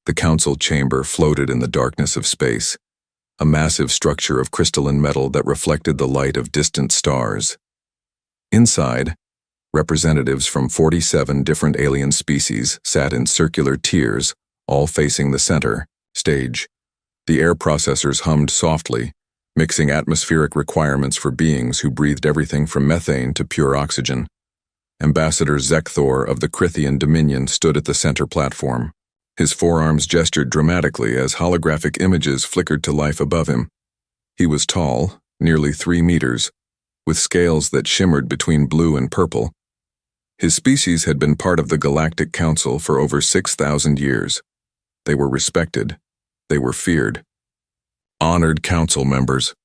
The council chamber floated in the darkness of space, a massive structure of crystalline metal that reflected the light of distant stars. Inside, representatives from 47 different alien species sat in circular tiers, all facing the center stage. The air processors hummed softly, mixing atmospheric requirements for beings who breathed everything from methane to pure oxygen. Ambassador Zekthor of the Crithian Dominion stood at the center platform. His forearms gestured dramatically as holographic images flickered to life above him. He was tall, nearly 3 meters, with scales that shimmered between blue and purple. His species had been part of the Galactic Council for over 6,000 years. They were respected. They were feared. Honored council members.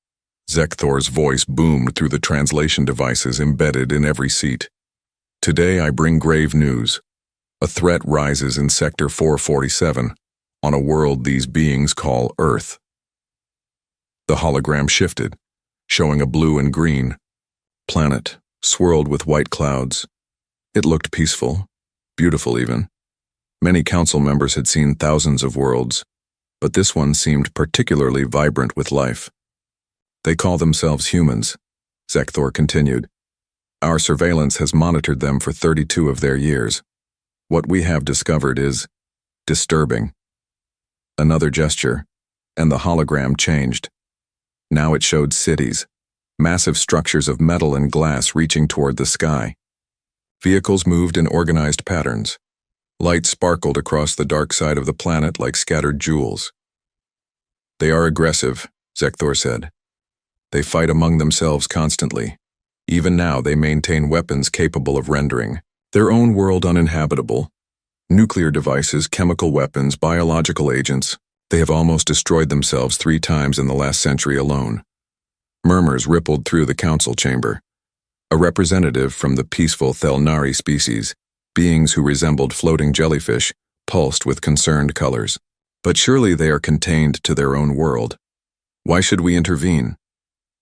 Zekthor's voice boomed through the translation devices embedded in every seat. Today I bring grave news. A threat rises in Sector 447, on a world these beings call Earth. The hologram shifted, showing a blue and green planet swirled with white clouds. It looked peaceful, beautiful even. Many council members had seen thousands of worlds, but this one seemed particularly vibrant with life. They call themselves humans, Zekthor continued. Our surveillance has monitored them for 32 of their years. What we have discovered is disturbing. Another gesture, and the hologram changed. Now it showed cities, massive structures of metal and glass reaching toward the sky. Vehicles moved in organized patterns. Light sparkled across the dark side of the planet like scattered jewels. They are aggressive, Zekthor said. They fight among themselves constantly. Even now they maintain weapons capable of rendering their own world uninhabitable. Nuclear devices, chemical weapons, biological agents. They have almost destroyed themselves 3 times in the last century alone. Murmurs rippled through the council chamber. A representative from the peaceful Thelnari species, beings who resembled floating jellyfish, pulsed with concerned colors. But surely they are contained to their own world. Why should we intervene?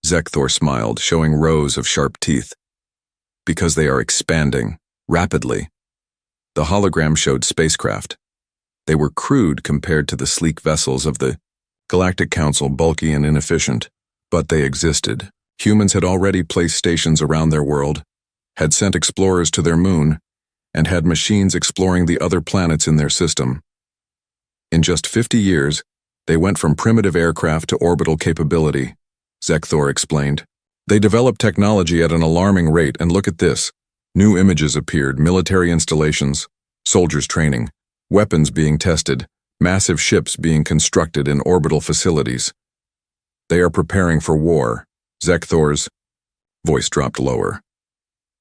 Zekthor smiled, showing rows of sharp teeth. Because they are expanding, rapidly. The hologram showed spacecraft. They were crude compared to the sleek vessels of the Galactic Council, bulky and inefficient, but they existed. Humans had already placed stations around their world, had sent explorers to their moon, and had machines exploring the other planets in their system. In just 50 years, they went from primitive aircraft to orbital capability, Zekthor explained. They developed technology at an alarming rate, and look at this. New images appeared, military installations, soldiers training, weapons being tested, massive ships being constructed in orbital facilities. They are preparing for war. Zekthor's voice dropped lower.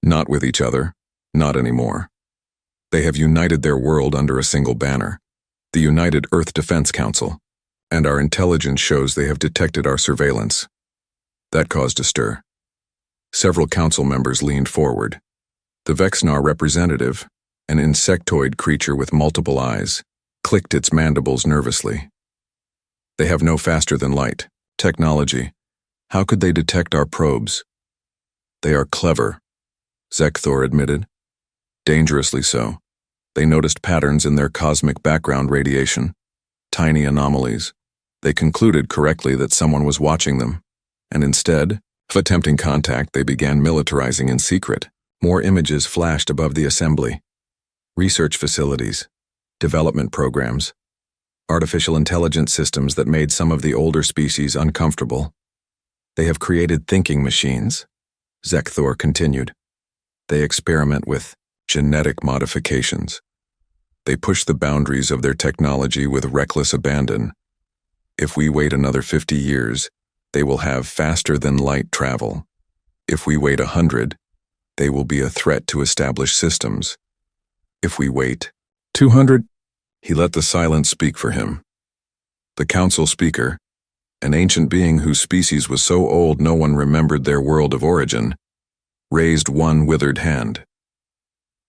Not with each other, not anymore. They have united their world under a single banner, the United Earth Defense Council, and our intelligence shows they have detected our surveillance. That caused a stir. Several council members leaned forward. The Vexnar representative, an insectoid creature with multiple eyes, clicked its mandibles nervously. They have no faster-than-light technology. How could they detect our probes? They are clever, Zekthor admitted. Dangerously so. They noticed patterns in their cosmic background radiation, tiny anomalies. They concluded correctly that someone was watching them, and instead of attempting contact, they began militarizing in secret. More images flashed above the assembly. Research facilities, development programs, artificial intelligence systems that made some of the older species uncomfortable. They have created thinking machines, Zekthor continued. They experiment with genetic modifications. They push the boundaries of their technology with reckless abandon. If we wait another 50 years, they will have faster-than-light travel. If we wait 100, they will be a threat to established systems. If we wait 200, he let the silence speak for him. The council speaker, an ancient being whose species was so old no one remembered their world of origin, raised one withered hand.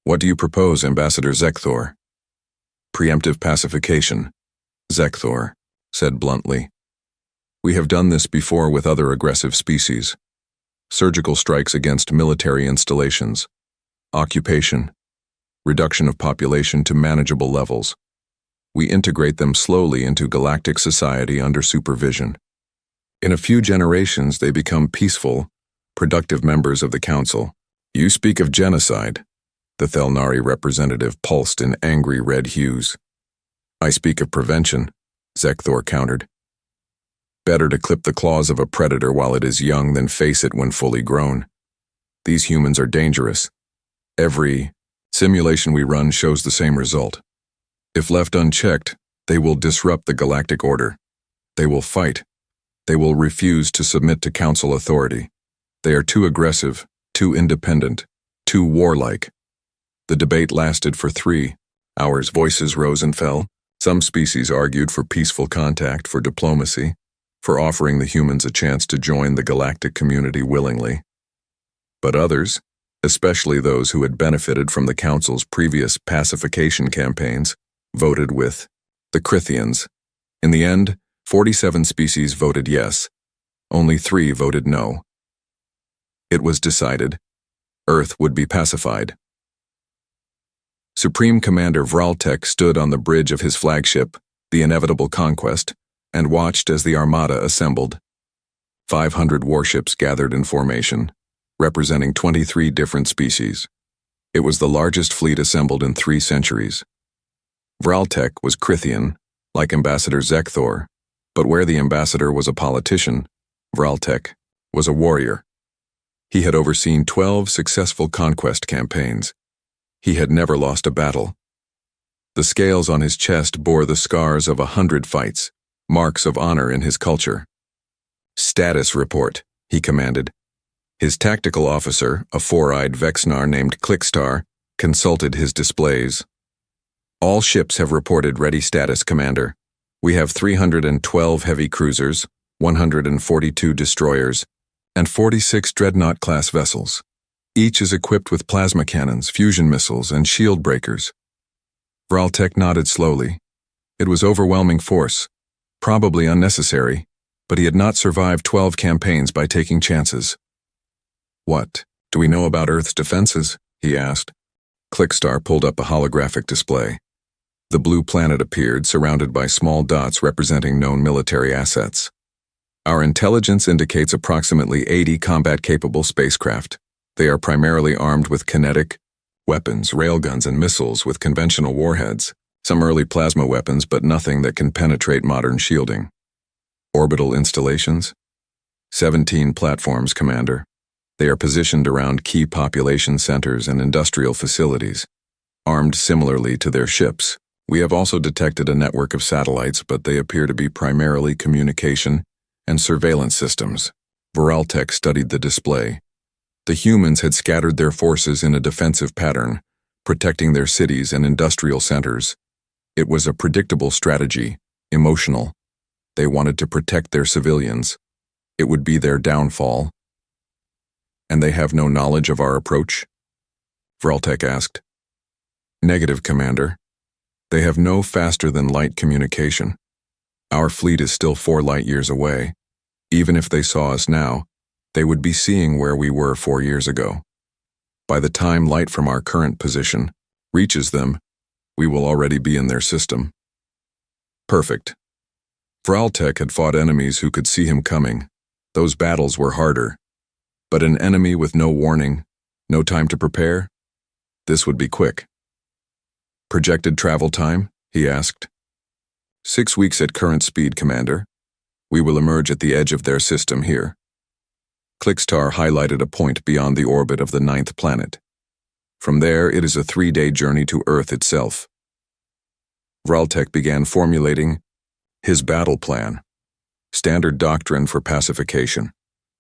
What do you propose, Ambassador Zekthor? Preemptive pacification, Zekthor said bluntly. We have done this before with other aggressive species. Surgical strikes against military installations, occupation, reduction of population to manageable levels. We integrate them slowly into galactic society under supervision. In a few generations, they become peaceful, productive members of the Council. You speak of genocide, the Thelnari representative pulsed in angry red hues. I speak of prevention, Zekthor countered. Better to clip the claws of a predator while it is young than face it when fully grown. These humans are dangerous. Every simulation we run shows the same result. If left unchecked, they will disrupt the galactic order. They will fight. They will refuse to submit to Council authority. They are too aggressive, too independent, too warlike. The debate lasted for 3 hours. Voices rose and fell. Some species argued for peaceful contact, for diplomacy, for offering the humans a chance to join the galactic community willingly. But others, especially those who had benefited from the Council's previous pacification campaigns, voted with the Crithians. In the end, 47 species voted yes. Only 3 voted no. It was decided Earth would be pacified. Supreme Commander Vraltek stood on the bridge of his flagship, the Inevitable Conquest, and watched as the Armada assembled. 500 warships gathered in formation, representing 23 different species. It was the largest fleet assembled in 3 centuries. Vraltek was Crithian, like Ambassador Zekthor, but where the ambassador was a politician, Vraltek was a warrior. He had overseen 12 successful conquest campaigns. He had never lost a battle. The scales on his chest bore the scars of 100 fights, marks of honor in his culture. Status report, he commanded. His tactical officer, a 4-eyed Vexnar named Clickstar, consulted his displays. All ships have reported ready status, Commander. We have 312 heavy cruisers, 142 destroyers, and 46 dreadnought-class vessels. Each is equipped with plasma cannons, fusion missiles, and shield breakers. Vraltek nodded slowly. It was overwhelming force, probably unnecessary, but he had not survived 12 campaigns by taking chances. What do we know about Earth's defenses? He asked. Clickstar pulled up a holographic display. The blue planet appeared, surrounded by small dots representing known military assets. Our intelligence indicates approximately 80 combat-capable spacecraft. They are primarily armed with kinetic weapons, railguns, and missiles with conventional warheads, some early plasma weapons, but nothing that can penetrate modern shielding. Orbital installations? 17 platforms, Commander. They are positioned around key population centers and industrial facilities, armed similarly to their ships. We have also detected a network of satellites, but they appear to be primarily communication and surveillance systems. Vraltek studied the display. The humans had scattered their forces in a defensive pattern, protecting their cities and industrial centers. It was a predictable strategy, emotional. They wanted to protect their civilians. It would be their downfall. And they have no knowledge of our approach? Vraltek asked. Negative, Commander. They have no faster-than-light communication. Our fleet is still 4 light-years away. Even if they saw us now, they would be seeing where we were 4 years ago. By the time light from our current position reaches them, we will already be in their system. Perfect. Vraltek had fought enemies who could see him coming. Those battles were harder. But an enemy with no warning, no time to prepare? This would be quick. Projected travel time? He asked. 6 weeks at current speed, Commander. We will emerge at the edge of their system here. Clickstar highlighted a point beyond the orbit of the 9th planet. From there, it is a 3-day journey to Earth itself. Vraltek began formulating his battle plan. Standard doctrine for pacification.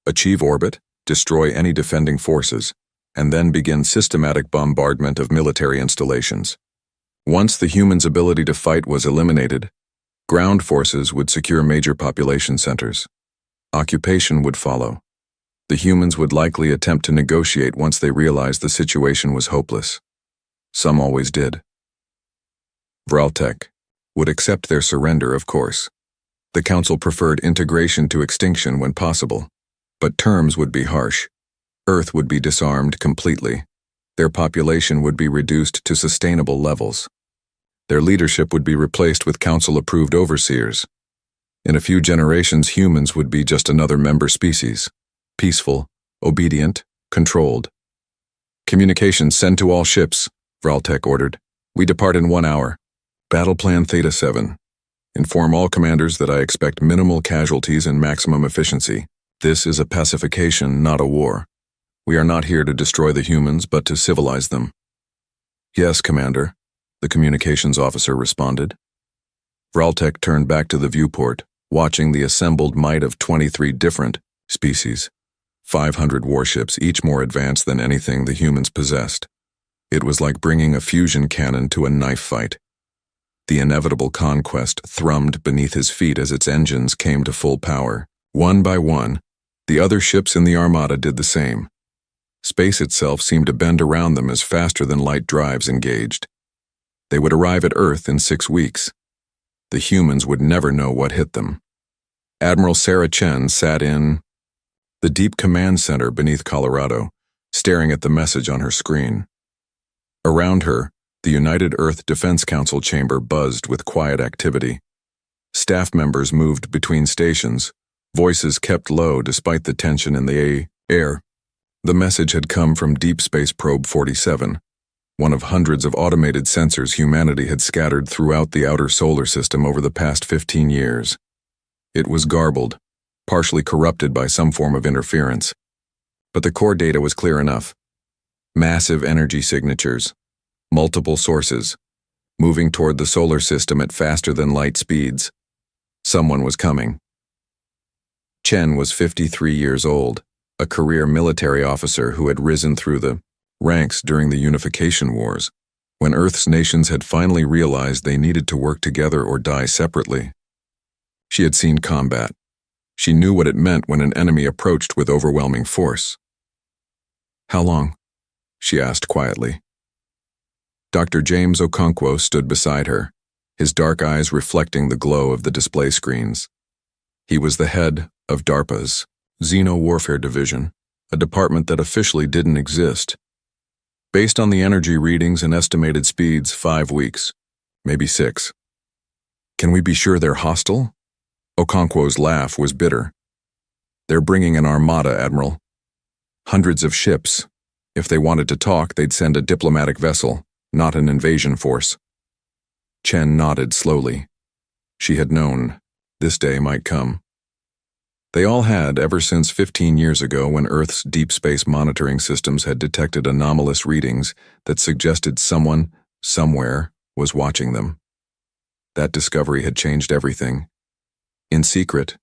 Achieve orbit, destroy any defending forces, and then begin systematic bombardment of military installations. Once the humans' ability to fight was eliminated, ground forces would secure major population centers. Occupation would follow. The humans would likely attempt to negotiate once they realized the situation was hopeless. Some always did. Vraltek would accept their surrender, of course. The Council preferred integration to extinction when possible, but terms would be harsh. Earth would be disarmed completely. Their population would be reduced to sustainable levels. Their leadership would be replaced with council-approved overseers. In a few generations, humans would be just another member species. Peaceful, obedient, controlled. Communications send to all ships, Vraltek ordered. We depart in 1 hour. Battle Plan Theta 7. Inform all commanders that I expect minimal casualties and maximum efficiency. This is a pacification, not a war. We are not here to destroy the humans, but to civilize them. Yes, Commander, the communications officer responded. Vraltek turned back to the viewport, watching the assembled might of 23 different species. 500 warships, each more advanced than anything the humans possessed. It was like bringing a fusion cannon to a knife fight. The inevitable conquest thrummed beneath his feet as its engines came to full power. One by one, the other ships in the armada did the same. Space itself seemed to bend around them as faster than light drives engaged. They would arrive at Earth in 6 weeks. The humans would never know what hit them. Admiral Sarah Chen sat in the deep command center beneath Colorado, staring at the message on her screen. Around her, the United Earth Defense Council chamber buzzed with quiet activity. Staff members moved between stations, voices kept low despite the tension in the air. The message had come from Deep Space Probe 47, one of hundreds of automated sensors humanity had scattered throughout the outer solar system over the past 15 years. It was garbled, partially corrupted by some form of interference. But the core data was clear enough. Massive energy signatures, multiple sources, moving toward the solar system at faster than light speeds. Someone was coming. Chen was 53 years old, a career military officer who had risen through the ranks during the unification wars, when Earth's nations had finally realized they needed to work together or die separately. She had seen combat. She knew what it meant when an enemy approached with overwhelming force. "How long?" she asked quietly. Dr. James Okonkwo stood beside her, his dark eyes reflecting the glow of the display screens. He was the head of DARPA's Xeno Warfare Division, a department that officially didn't exist. Based on the energy readings and estimated speeds, 5 weeks, maybe 6. "Can we be sure they're hostile?" Okonkwo's laugh was bitter. "They're bringing an armada, Admiral. Hundreds of ships. If they wanted to talk, they'd send a diplomatic vessel, not an invasion force." Chen nodded slowly. She had known this day might come. They all had ever since 15 years ago when Earth's deep space monitoring systems had detected anomalous readings that suggested someone, somewhere, was watching them. That discovery had changed everything. In secret,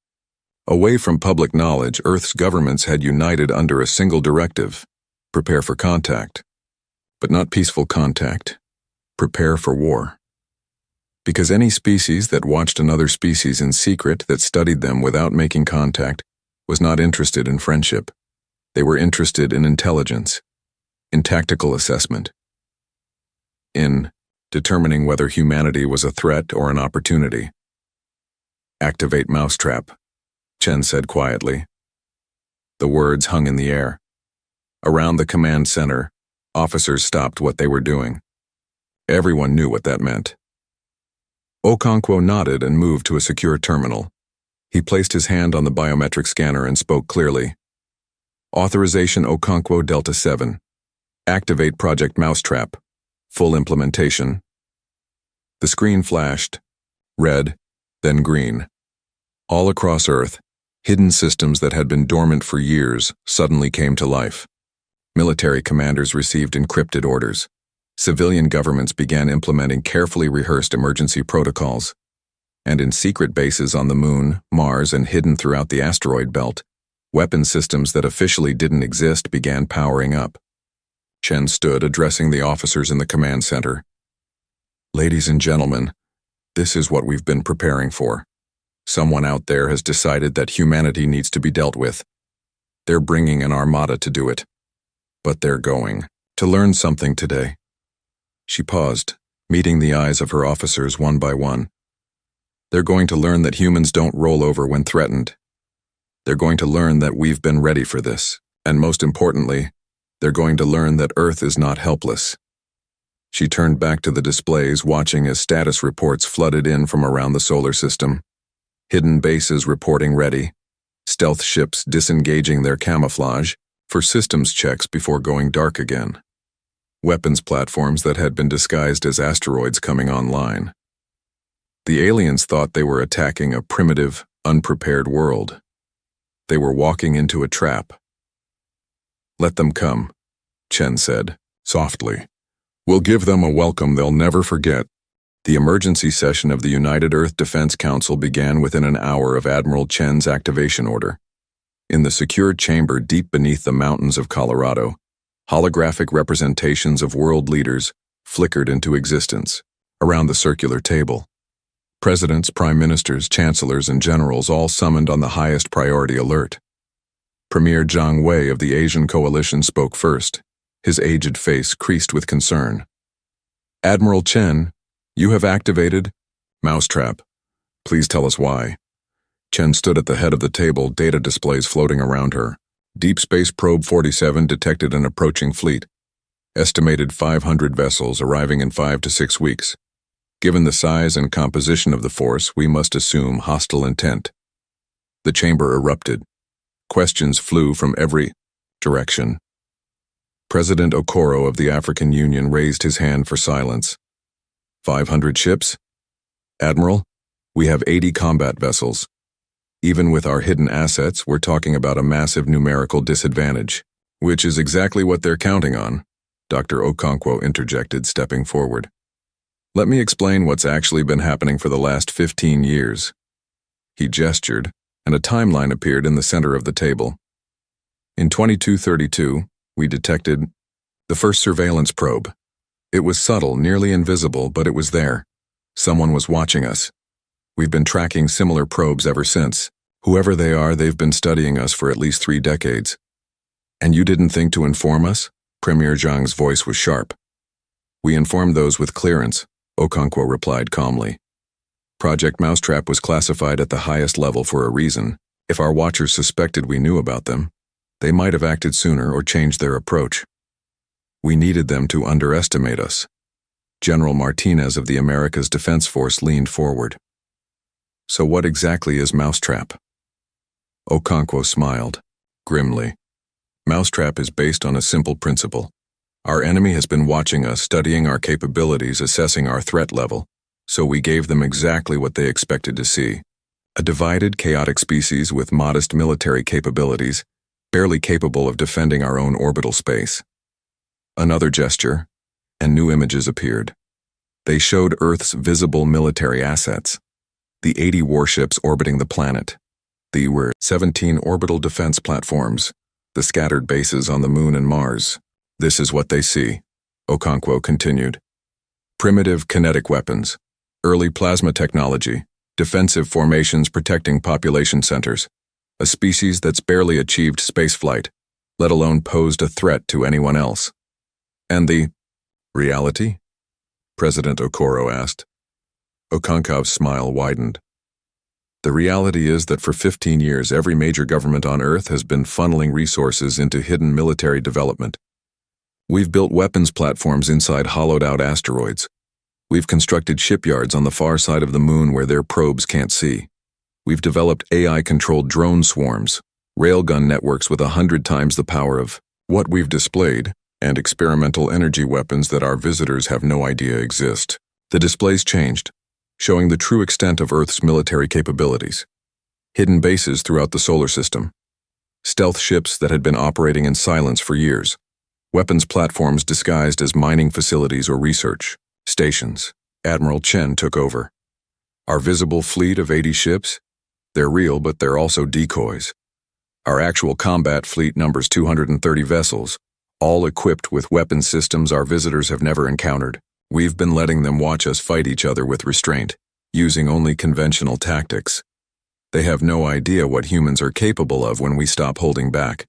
away from public knowledge, Earth's governments had united under a single directive: prepare for contact. But not peaceful contact. Prepare for war. Because any species that watched another species in secret, that studied them without making contact, was not interested in friendship. They were interested in intelligence, in tactical assessment, in determining whether humanity was a threat or an opportunity. "Activate mousetrap," Chen said quietly. The words hung in the air. Around the command center, officers stopped what they were doing. Everyone knew what that meant. Okonkwo nodded and moved to a secure terminal. He placed his hand on the biometric scanner and spoke clearly. "Authorization Okonkwo Delta 7. Activate Project Mousetrap. Full implementation." The screen flashed. Red, then green. All across Earth, hidden systems that had been dormant for years suddenly came to life. Military commanders received encrypted orders. Civilian governments began implementing carefully rehearsed emergency protocols. And in secret bases on the Moon, Mars, and hidden throughout the asteroid belt, weapon systems that officially didn't exist began powering up. Chen stood addressing the officers in the command center. "Ladies and gentlemen, this is what we've been preparing for. Someone out there has decided that humanity needs to be dealt with. They're bringing an armada to do it. But they're going to learn something today." She paused, meeting the eyes of her officers one by one. "They're going to learn that humans don't roll over when threatened. They're going to learn that we've been ready for this. And most importantly, they're going to learn that Earth is not helpless. She turned back to the displays, watching as status reports flooded in from around the solar system. Hidden bases reporting ready, stealth ships disengaging their camouflage for systems checks before going dark again. Weapons platforms that had been disguised as asteroids coming online. The aliens thought they were attacking a primitive, unprepared world. They were walking into a trap. "Let them come," Chen said, softly. "We'll give them a welcome they'll never forget." The emergency session of the United Earth Defense Council began within an hour of Admiral Chen's activation order. In the secured chamber deep beneath the mountains of Colorado, holographic representations of world leaders flickered into existence around the circular table. Presidents, prime ministers, chancellors, and generals all summoned on the highest priority alert. Premier Jiang Wei of the Asian Coalition spoke first, his aged face creased with concern. "Admiral Chen, you have activated Mousetrap. Please tell us why." Chen stood at the head of the table, data displays floating around her. Deep Space Probe 47 detected an approaching fleet. Estimated 500 vessels arriving in 5 to 6 weeks. Given the size and composition of the force, we must assume hostile intent. The chamber erupted. Questions flew from every direction. President Okoro of the African Union raised his hand for silence. 500 ships? Admiral, we have 80 combat vessels. Even with our hidden assets, we're talking about a massive numerical disadvantage, which is exactly what they're counting on, Dr. Okonkwo interjected, stepping forward. Let me explain what's actually been happening for the last 15 years. He gestured, and a timeline appeared in the center of the table. In 2232, we detected the first surveillance probe. It was subtle, nearly invisible, but it was there. Someone was watching us. We've been tracking similar probes ever since. Whoever they are, they've been studying us for at least 3 decades. And you didn't think to inform us? Premier Jiang's voice was sharp. We informed those with clearance, Okonkwo replied calmly. Project Mousetrap was classified at the highest level for a reason. If our watchers suspected we knew about them, they might have acted sooner or changed their approach. We needed them to underestimate us. General Martinez of the America's Defense Force leaned forward. So what exactly is Mousetrap? Okonkwo smiled, grimly. Mousetrap is based on a simple principle. Our enemy has been watching us, studying our capabilities, assessing our threat level, so we gave them exactly what they expected to see. A divided, chaotic species with modest military capabilities, barely capable of defending our own orbital space. Another gesture, and new images appeared. They showed Earth's visible military assets. The 80 warships orbiting the planet. The 17 orbital defense platforms. The scattered bases on the Moon and Mars. This is what they see, Okonkwo continued. Primitive kinetic weapons, early plasma technology, defensive formations protecting population centers, a species that's barely achieved spaceflight, let alone posed a threat to anyone else. And the reality? President Okoro asked. Okonkov's smile widened. The reality is that for 15 years, every major government on Earth has been funneling resources into hidden military development. We've built weapons platforms inside hollowed-out asteroids. We've constructed shipyards on the far side of the Moon where their probes can't see. We've developed AI-controlled drone swarms, railgun networks with 100 times the power of what we've displayed, and experimental energy weapons that our visitors have no idea exist. The displays changed, showing the true extent of Earth's military capabilities. Hidden bases throughout the solar system. Stealth ships that had been operating in silence for years. Weapons platforms disguised as mining facilities or research stations. Admiral Chen took over. Our visible fleet of 80 ships? They're real, but they're also decoys. Our actual combat fleet numbers 230 vessels, all equipped with weapon systems our visitors have never encountered. We've been letting them watch us fight each other with restraint, using only conventional tactics. They have no idea what humans are capable of when we stop holding back.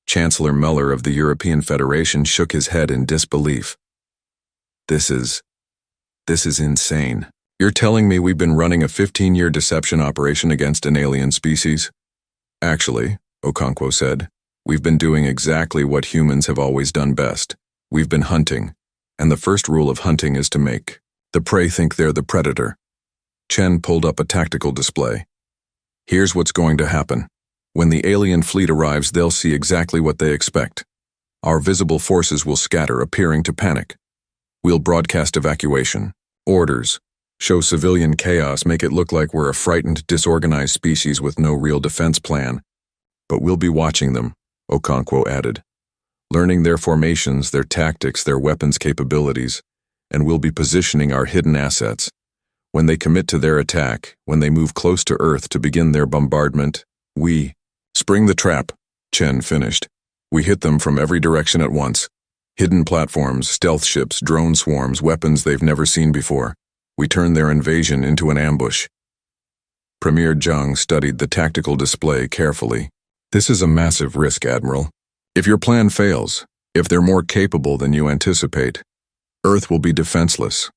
Chancellor Muller of the European Federation shook his head in disbelief. This is insane. You're telling me we've been running a 15-year deception operation against an alien species? Actually, Okonkwo said, we've been doing exactly what humans have always done best. We've been hunting, And the first rule of hunting is to make the prey think they're the predator. Chen pulled up a tactical display. Here's what's going to happen. When the alien fleet arrives, they'll see exactly what they expect. Our visible forces will scatter, appearing to panic. We'll broadcast evacuation, orders, show civilian chaos, make it look like we're a frightened, disorganized species with no real defense plan. But we'll be watching them, Okonkwo added, learning their formations, their tactics, their weapons capabilities, and we'll be positioning our hidden assets. When they commit to their attack, when they move close to Earth to begin their bombardment, we spring the trap, Chen finished. We hit them from every direction at once. Hidden platforms, stealth ships, drone swarms, weapons they've never seen before. We turn their invasion into an ambush. Premier Zhang studied the tactical display carefully. This is a massive risk, Admiral. If your plan fails, if they're more capable than you anticipate, Earth will be defenseless.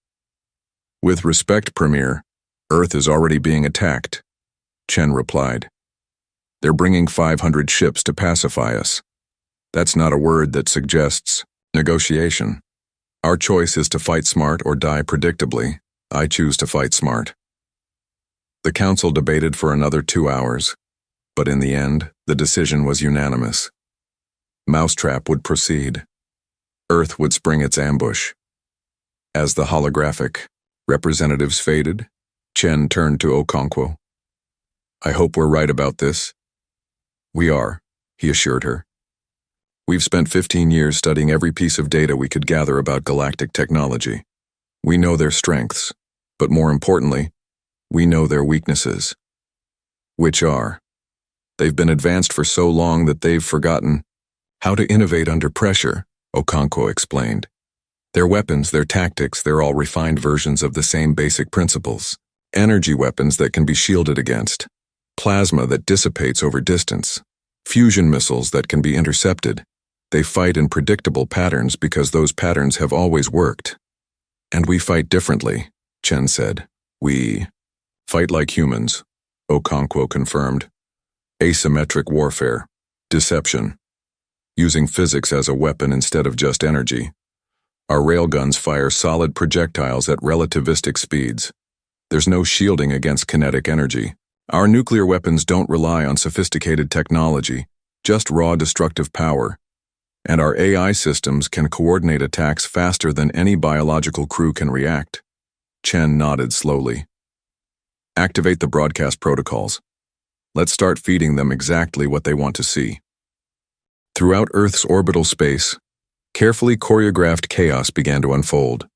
With respect, Premier, Earth is already being attacked, Chen replied. They're bringing 500 ships to pacify us. That's not a word that suggests negotiation. Our choice is to fight smart or die predictably. I choose to fight smart. The council debated for another 2 hours, but in the end, the decision was unanimous. Mousetrap would proceed. Earth would spring its ambush. As the holographic representatives faded, Chen turned to Okonkwo. I hope we're right about this. We are, he assured her. We've spent 15 years studying every piece of data we could gather about galactic technology. We know their strengths, but more importantly, we know their weaknesses. Which are, they've been advanced for so long that they've forgotten how to innovate under pressure, Okonkwo explained. Their weapons, their tactics, they're all refined versions of the same basic principles. Energy weapons that can be shielded against, plasma that dissipates over distance, fusion missiles that can be intercepted. They fight in predictable patterns because those patterns have always worked. And we fight differently, Chen said. We fight like humans, Okonkwo confirmed. Asymmetric warfare, deception, using physics as a weapon instead of just energy. Our railguns fire solid projectiles at relativistic speeds. There's no shielding against kinetic energy. Our nuclear weapons don't rely on sophisticated technology, just raw destructive power. And our AI systems can coordinate attacks faster than any biological crew can react. Chen nodded slowly. Activate the broadcast protocols. Let's start feeding them exactly what they want to see. Throughout Earth's orbital space, carefully choreographed chaos began to unfold.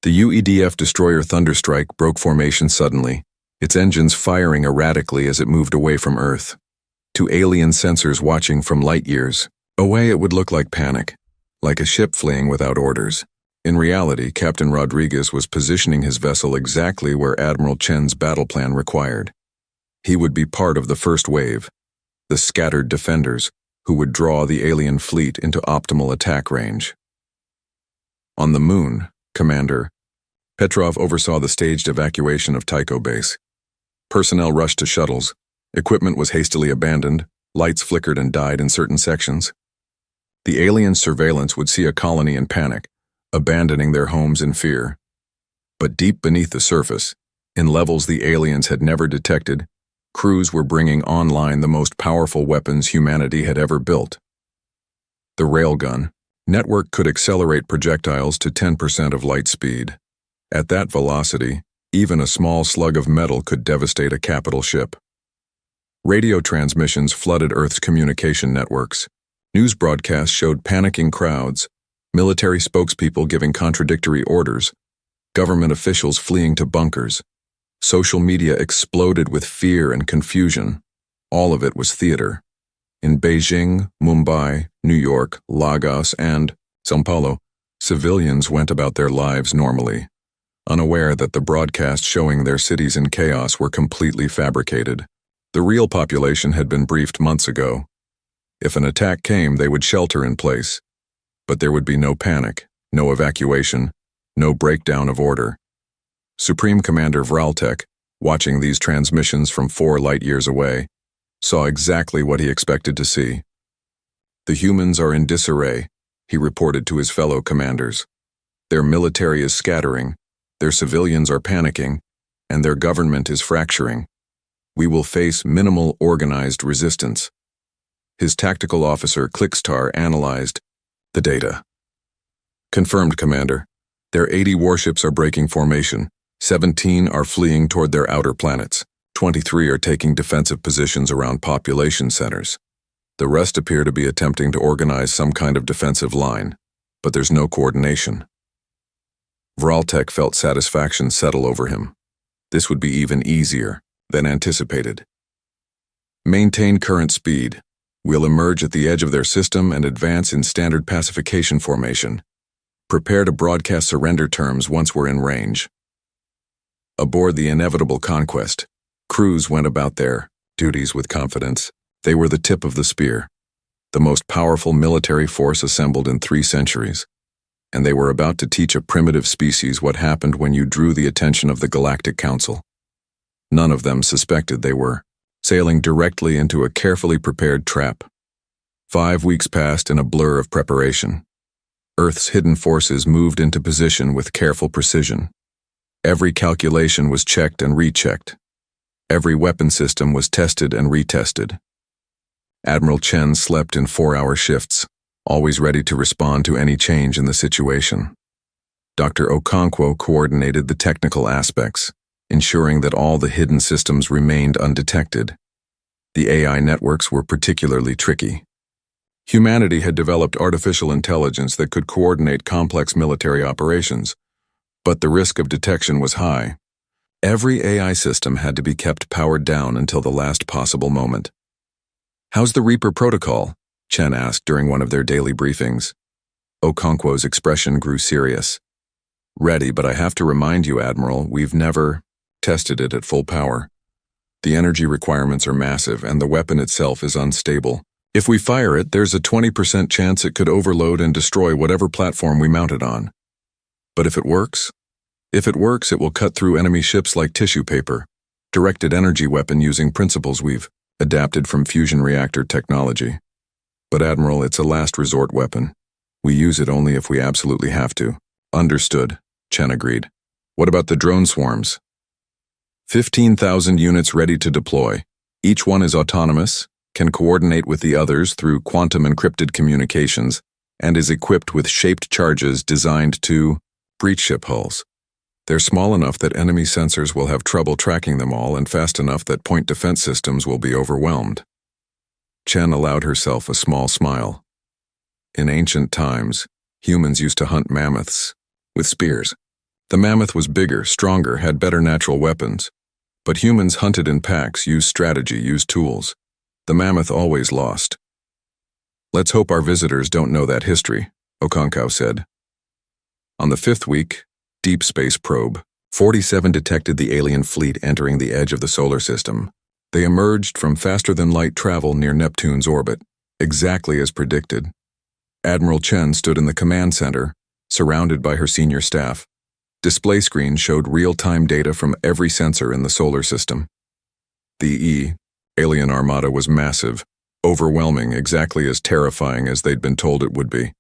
The UEDF destroyer Thunderstrike broke formation suddenly, its engines firing erratically as it moved away from Earth. To alien sensors watching from light years away, it would look like panic, like a ship fleeing without orders. In reality, Captain Rodriguez was positioning his vessel exactly where Admiral Chen's battle plan required. He would be part of the first wave, the scattered defenders, who would draw the alien fleet into optimal attack range. On the moon, Commander Petrov oversaw the staged evacuation of Tycho Base. Personnel rushed to shuttles. Equipment was hastily abandoned. Lights flickered and died in certain sections. The alien surveillance would see a colony in panic, abandoning their homes in fear. But deep beneath the surface, in levels the aliens had never detected, crews were bringing online the most powerful weapons humanity had ever built. The railgun network could accelerate projectiles to 10% of light speed. At that velocity, even a small slug of metal could devastate a capital ship. Radio transmissions flooded Earth's communication networks. News broadcasts showed panicking crowds, military spokespeople giving contradictory orders, government officials fleeing to bunkers. Social media exploded with fear and confusion. All of it was theater. In Beijing, Mumbai, New York, Lagos, and São Paulo, civilians went about their lives normally, unaware that the broadcasts showing their cities in chaos were completely fabricated. The real population had been briefed months ago. If an attack came, they would shelter in place. But there would be no panic, no evacuation, no breakdown of order. Supreme Commander Vraltek, watching these transmissions from 4 light-years away, saw exactly what he expected to see. The humans are in disarray, he reported to his fellow commanders. Their military is scattering, their civilians are panicking, and their government is fracturing. We will face minimal organized resistance. His tactical officer, Clickstar, analyzed the data. Confirmed, Commander. Their 80 warships are breaking formation. 17 are fleeing toward their outer planets. 23 are taking defensive positions around population centers. The rest appear to be attempting to organize some kind of defensive line, but there's no coordination. Vraltek felt satisfaction settle over him. This would be even easier than anticipated. Maintain current speed. We'll emerge at the edge of their system and advance in standard pacification formation. Prepare to broadcast surrender terms once we're in range. Aboard the inevitable Conquest, crews went about their duties with confidence. They were the tip of the spear, the most powerful military force assembled in 3 centuries, and they were about to teach a primitive species what happened when you drew the attention of the Galactic Council. None of them suspected they were sailing directly into a carefully prepared trap. 5 weeks passed in a blur of preparation. Earth's hidden forces moved into position with careful precision. Every calculation was checked and rechecked. Every weapon system was tested and retested. Admiral Chen slept in 4-hour shifts, always ready to respond to any change in the situation. Dr. Okonkwo coordinated the technical aspects, ensuring that all the hidden systems remained undetected. The AI networks were particularly tricky. Humanity had developed artificial intelligence that could coordinate complex military operations, but the risk of detection was high. Every AI system had to be kept powered down until the last possible moment. "How's the Reaper protocol?" Chen asked during one of their daily briefings. Okonkwo's expression grew serious. "Ready, but I have to remind you, Admiral, we've never tested it at full power. The energy requirements are massive, and the weapon itself is unstable. If we fire it, there's a 20% chance it could overload and destroy whatever platform we mount it on. But if it works, it will cut through enemy ships like tissue paper. Directed energy weapon using principles we've adapted from fusion reactor technology. But Admiral, it's a last resort weapon. We use it only if we absolutely have to." "Understood," Chen agreed. "What about the drone swarms?" 15,000 units ready to deploy. Each one is autonomous, can coordinate with the others through quantum encrypted communications, and is equipped with shaped charges designed to breach ship hulls. They're small enough that enemy sensors will have trouble tracking them all, and fast enough that point defense systems will be overwhelmed. Chen allowed herself a small smile. In ancient times, humans used to hunt mammoths with spears. The mammoth was bigger, stronger, had better natural weapons. But humans hunted in packs, used strategy, used tools. The mammoth always lost. "Let's hope our visitors don't know that history," Okonkwo said. On the 5th week, Deep Space Probe 47 detected the alien fleet entering the edge of the solar system. They emerged from faster-than-light travel near Neptune's orbit, exactly as predicted. Admiral Chen stood in the command center, surrounded by her senior staff. Display screens showed real-time data from every sensor in the solar system. The alien armada was massive, overwhelming, exactly as terrifying as they'd been told it would be.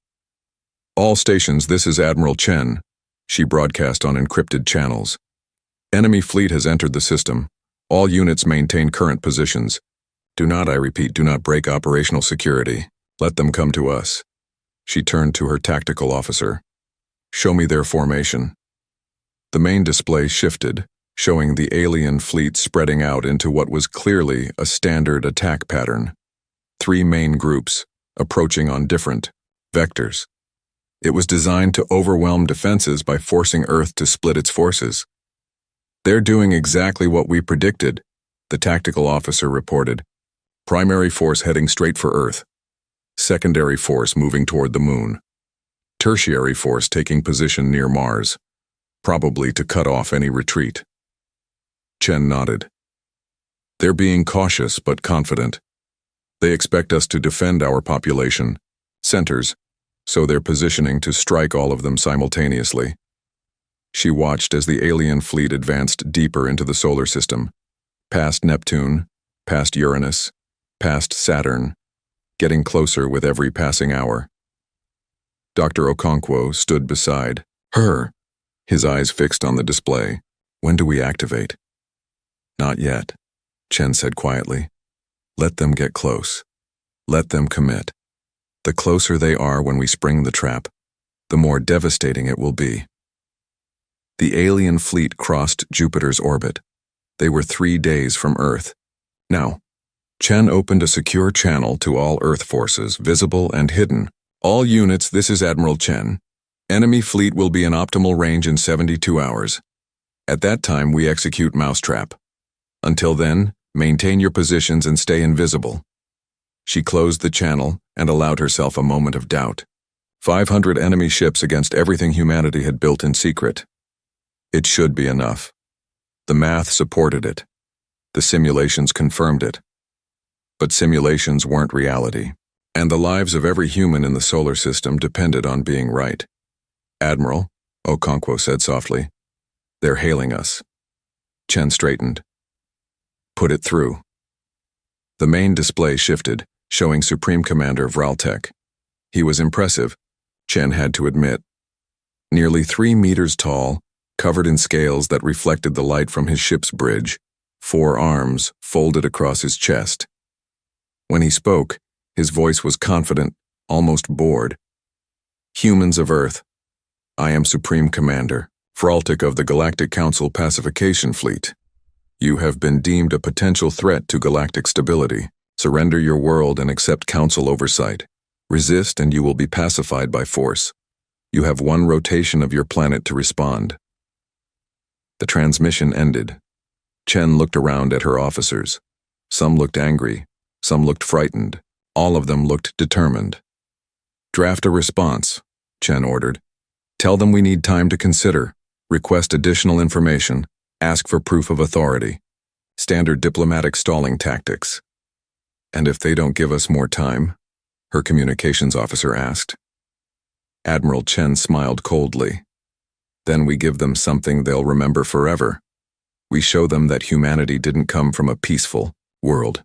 "All stations, this is Admiral Chen," she broadcast on encrypted channels. "Enemy fleet has entered the system. All units maintain current positions. Do not, I repeat, do not break operational security. Let them come to us." She turned to her tactical officer. "Show me their formation." The main display shifted, showing the alien fleet spreading out into what was clearly a standard attack pattern. 3 main groups, approaching on different vectors. It was designed to overwhelm defenses by forcing Earth to split its forces. "They're doing exactly what we predicted," the tactical officer reported. "Primary force heading straight for Earth. Secondary force moving toward the Moon. Tertiary force taking position near Mars, probably to cut off any retreat." Chen nodded. "They're being cautious but confident. They expect us to defend our population centers, so they're positioning to strike all of them simultaneously." She watched as the alien fleet advanced deeper into the solar system, past Neptune, past Uranus, past Saturn, getting closer with every passing hour. Dr. Okonkwo stood beside, Her. His eyes fixed on the display. When do we activate? Not yet, Chen said quietly. Let them get close. Let them commit. The closer they are when we spring the trap, the more devastating it will be. The alien fleet crossed Jupiter's orbit. They were 3 days from Earth. Now, Chen opened a secure channel to all Earth forces, visible and hidden. All units, this is Admiral Chen. Enemy fleet will be in optimal range in 72 hours. At that time, we execute Mousetrap. Until then, maintain your positions and stay invisible. She closed the channel and allowed herself a moment of doubt. 500 enemy ships against everything humanity had built in secret. It should be enough. The math supported it. The simulations confirmed it. But simulations weren't reality, and the lives of every human in the solar system depended on being right. Admiral, Okonkwo said softly, they're hailing us. Chen straightened. Put it through. The main display shifted, showing Supreme Commander Vraltek. He was impressive, Chen had to admit. Nearly 3 meters tall, covered in scales that reflected the light from his ship's bridge, 4 arms folded across his chest. When he spoke, his voice was confident, almost bored. Humans of Earth, I am Supreme Commander, Vraltek of the Galactic Council Pacification Fleet. You have been deemed a potential threat to galactic stability. Surrender your world and accept Council oversight. Resist and you will be pacified by force. You have 1 rotation of your planet to respond. The transmission ended. Chen looked around at her officers. Some looked angry, some looked frightened. All of them looked determined. Draft a response, Chen ordered. Tell them we need time to consider, request additional information, ask for proof of authority. Standard diplomatic stalling tactics. And if they don't give us more time? Her communications officer asked. Admiral Chen smiled coldly. Then we give them something they'll remember forever. We show them that humanity didn't come from a peaceful world.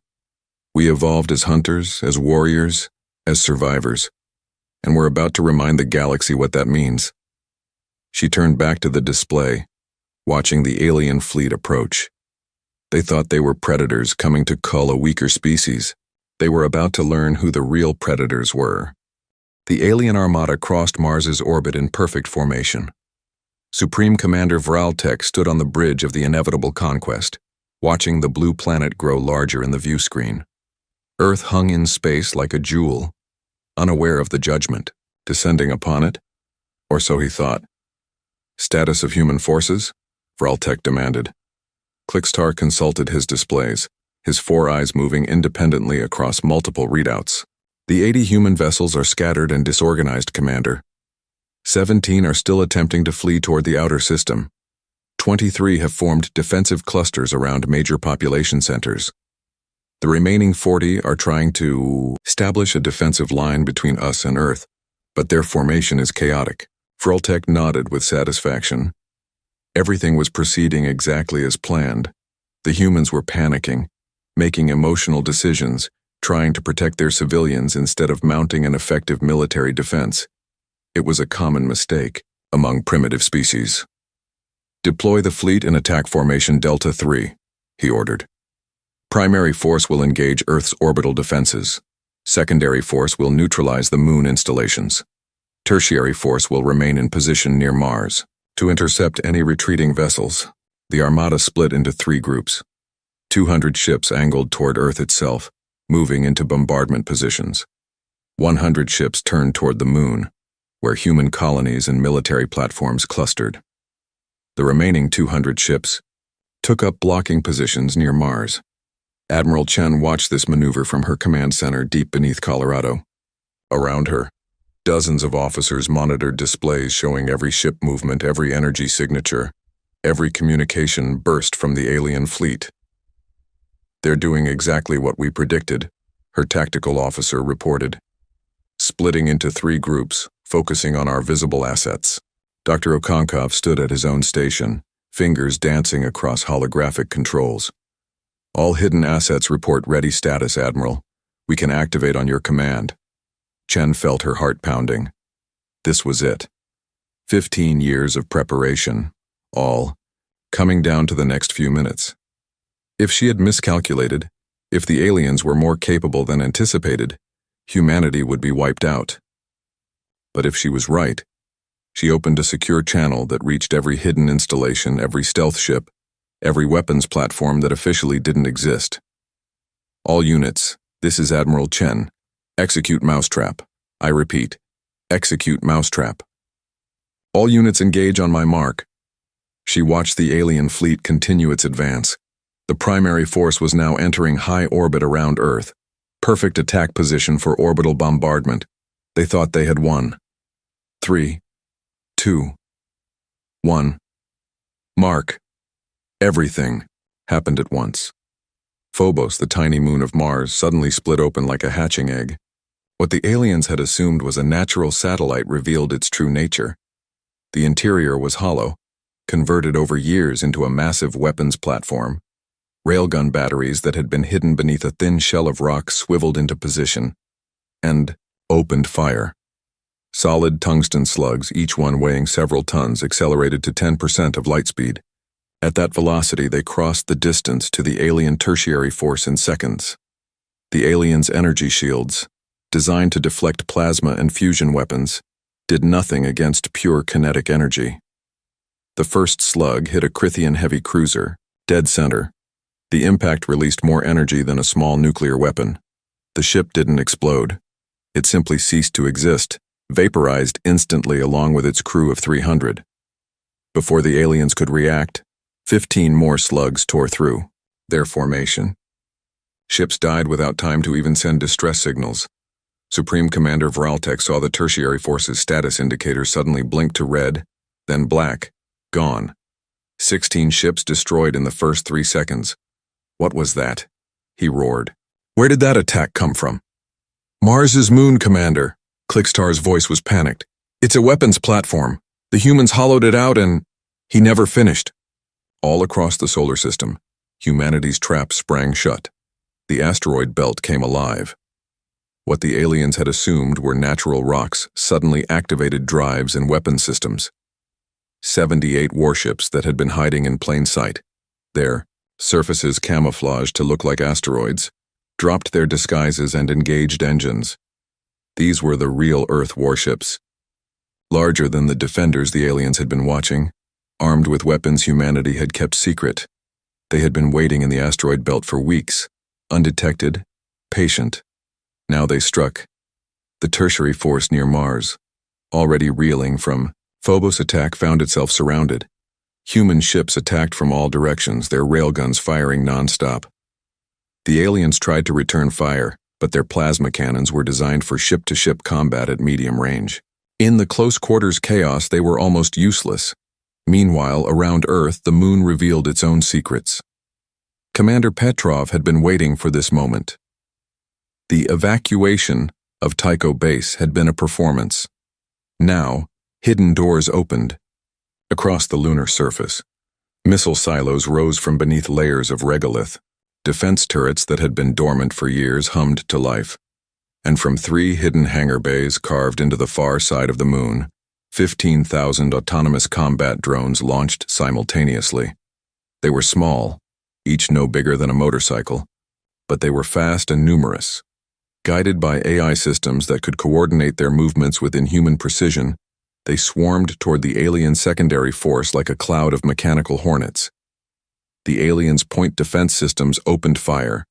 We evolved as hunters, as warriors, as survivors, and we're about to remind the galaxy what that means. She turned back to the display, watching the alien fleet approach. They thought they were predators coming to cull a weaker species. They were about to learn who the real predators were. The alien armada crossed Mars's orbit in perfect formation. Supreme Commander Vraltek stood on the bridge of the inevitable conquest, watching the blue planet grow larger in the view screen. Earth hung in space like a jewel, unaware of the judgment, descending upon it, or so he thought. Status of human forces? Vraltek demanded. Clickstar consulted his displays, his 4 eyes moving independently across multiple readouts. The 80 human vessels are scattered and disorganized, Commander. 17 are still attempting to flee toward the outer system. 23 have formed defensive clusters around major population centers. The remaining 40 are trying to establish a defensive line between us and Earth, but their formation is chaotic. Vraltek nodded with satisfaction. Everything was proceeding exactly as planned. The humans were panicking, making emotional decisions, trying to protect their civilians instead of mounting an effective military defense. It was a common mistake among primitive species. Deploy the fleet in attack formation Delta 3, he ordered. Primary force will engage Earth's orbital defenses. Secondary force will neutralize the moon installations. Tertiary force will remain in position near Mars to intercept any retreating vessels. The armada split into 3 groups. 200 ships angled toward Earth itself, moving into bombardment positions. 100 ships turned toward the moon, where human colonies and military platforms clustered. The remaining 200 ships took up blocking positions near Mars. Admiral Chen watched this maneuver from her command center deep beneath Colorado. Around her, dozens of officers monitored displays showing every ship movement, every energy signature, every communication burst from the alien fleet. They're doing exactly what we predicted, her tactical officer reported. Splitting into 3 groups, focusing on our visible assets. Dr. Okonkwo stood at his own station, fingers dancing across holographic controls. All hidden assets report ready status, Admiral. We can activate on your command. Chen felt her heart pounding. This was it. 15 years of preparation, all coming down to the next few minutes. If she had miscalculated, if the aliens were more capable than anticipated, humanity would be wiped out. But if she was right, she opened a secure channel that reached every hidden installation, every stealth ship, every weapons platform that officially didn't exist. All units, this is Admiral Chen. Execute mousetrap. I repeat, execute mousetrap. All units engage on my mark. She watched the alien fleet continue its advance. The primary force was now entering high orbit around Earth. Perfect attack position for orbital bombardment. They thought they had won. 3, 2, 1. Mark. Everything happened at once. Phobos, the tiny moon of Mars, suddenly split open like a hatching egg. What the aliens had assumed was a natural satellite revealed its true nature. The interior was hollow, converted over years into a massive weapons platform. Railgun batteries that had been hidden beneath a thin shell of rock swiveled into position and opened fire. Solid tungsten slugs, each one weighing several tons, accelerated to 10% of light speed. At that velocity, they crossed the distance to the alien tertiary force in seconds. The aliens' energy shields, designed to deflect plasma and fusion weapons, did nothing against pure kinetic energy. The first slug hit a Crithian heavy cruiser, dead center. The impact released more energy than a small nuclear weapon. The ship didn't explode. It simply ceased to exist, vaporized instantly along with its crew of 300. Before the aliens could react, 15 more slugs tore through their formation. Ships died without time to even send distress signals. Supreme Commander Vraltek saw the tertiary force's status indicator suddenly blink to red, then black, gone. 16 ships destroyed in the first 3 seconds. What was that? He roared. Where did that attack come from? Mars's moon, Commander. Clickstar's voice was panicked. It's a weapons platform. The humans hollowed it out and... He never finished. All across the solar system, humanity's trap sprang shut. The asteroid belt came alive. What the aliens had assumed were natural rocks suddenly activated drives and weapon systems. 78 warships that had been hiding in plain sight, their surfaces camouflaged to look like asteroids, dropped their disguises and engaged engines. These were the real Earth warships. Larger than the defenders the aliens had been watching, armed with weapons humanity had kept secret. They had been waiting in the asteroid belt for weeks, undetected, patient. Now they struck. The tertiary force near Mars, already reeling from Phobos' attack, found itself surrounded. Human ships attacked from all directions, their railguns firing non-stop. The aliens tried to return fire, but their plasma cannons were designed for ship-to-ship combat at medium range. In the close-quarters chaos, they were almost useless. Meanwhile, around Earth, the moon revealed its own secrets. Commander Petrov had been waiting for this moment. The evacuation of Tycho Base had been a performance. Now, hidden doors opened. Across the lunar surface, missile silos rose from beneath layers of regolith. Defense turrets that had been dormant for years hummed to life. And from 3 hidden hangar bays carved into the far side of the moon, 15,000 autonomous combat drones launched simultaneously. They were small, each no bigger than a motorcycle, but they were fast and numerous. Guided by AI systems that could coordinate their movements with inhuman precision, they swarmed toward the alien secondary force like a cloud of mechanical hornets. The aliens' point defense systems opened fire,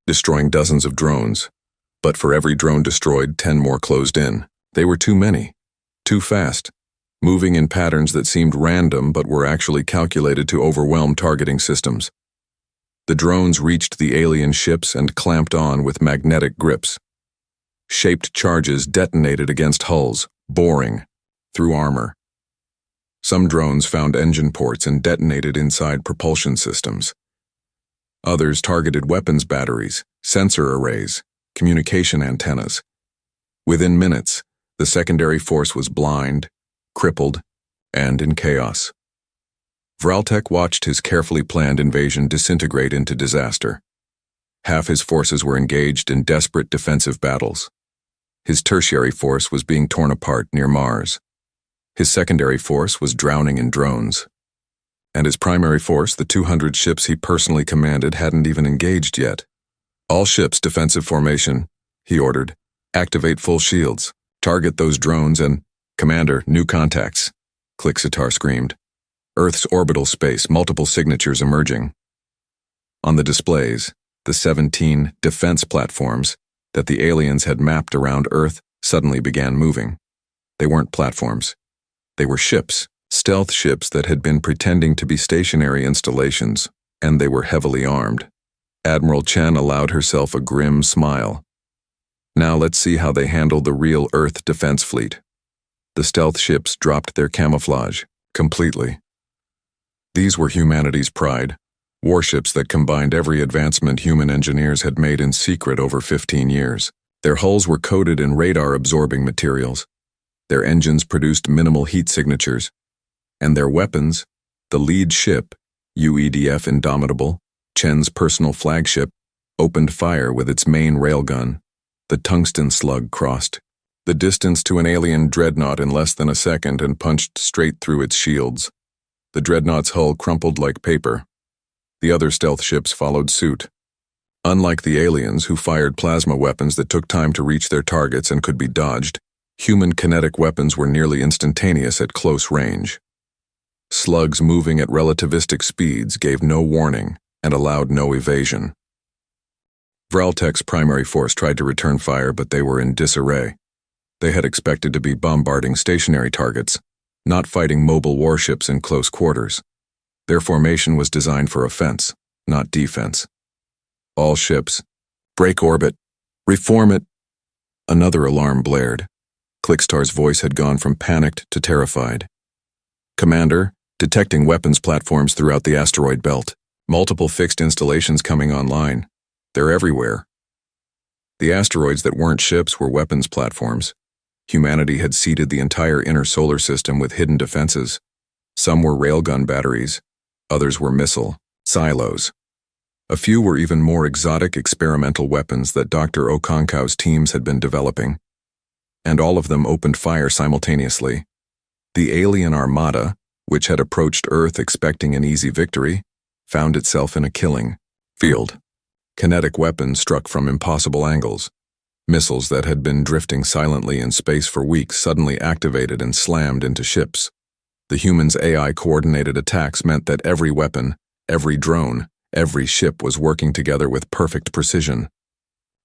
destroying dozens of drones. But for every drone destroyed, 10 more closed in. They were too many, too fast, moving in patterns that seemed random but were actually calculated to overwhelm targeting systems. The drones reached the alien ships and clamped on with magnetic grips. Shaped charges detonated against hulls, boring through armor. Some drones found engine ports and detonated inside propulsion systems. Others targeted weapons batteries, sensor arrays, communication antennas. Within minutes, the secondary force was blind, crippled, and in chaos. Vraltek watched his carefully planned invasion disintegrate into disaster. Half his forces were engaged in desperate defensive battles. His tertiary force was being torn apart near Mars. His secondary force was drowning in drones. And his primary force, the 200 ships he personally commanded, hadn't even engaged yet. All ships, defensive formation, he ordered. Activate full shields. Target those drones and— Commander, new contacts. Clixitar screamed. Earth's orbital space, multiple signatures emerging. On the displays, the 17 defense platforms that the aliens had mapped around Earth suddenly began moving. They weren't platforms. They were ships, stealth ships that had been pretending to be stationary installations, and they were heavily armed. Admiral Chen allowed herself a grim smile. Now let's see how they handle the real Earth defense fleet. The stealth ships dropped their camouflage completely. These were humanity's pride, warships that combined every advancement human engineers had made in secret over 15 years. Their hulls were coated in radar-absorbing materials. Their engines produced minimal heat signatures. And their weapons, the lead ship, UEDF Indomitable, Chen's personal flagship, opened fire with its main railgun. The tungsten slug crossed the distance to an alien dreadnought in less than a second and punched straight through its shields. The dreadnought's hull crumpled like paper. The other stealth ships followed suit. Unlike the aliens, who fired plasma weapons that took time to reach their targets and could be dodged, human kinetic weapons were nearly instantaneous at close range. Slugs moving at relativistic speeds gave no warning and allowed no evasion. Vraltek's primary force tried to return fire, but they were in disarray. They had expected to be bombarding stationary targets, not fighting mobile warships in close quarters. Their formation was designed for offense, not defense. All ships, break orbit, reform it. Another alarm blared. Clixitar's voice had gone from panicked to terrified. Commander, detecting weapons platforms throughout the asteroid belt. Multiple fixed installations coming online. They're everywhere. The asteroids that weren't ships were weapons platforms. Humanity had seeded the entire inner solar system with hidden defenses. Some were railgun batteries, others were missile silos. A few were even more exotic experimental weapons that Dr. Okonkow's teams had been developing. And all of them opened fire simultaneously. The alien armada, which had approached Earth expecting an easy victory, found itself in a killing field. Kinetic weapons struck from impossible angles. Missiles that had been drifting silently in space for weeks suddenly activated and slammed into ships. The humans' AI-coordinated attacks meant that every weapon, every drone, every ship was working together with perfect precision.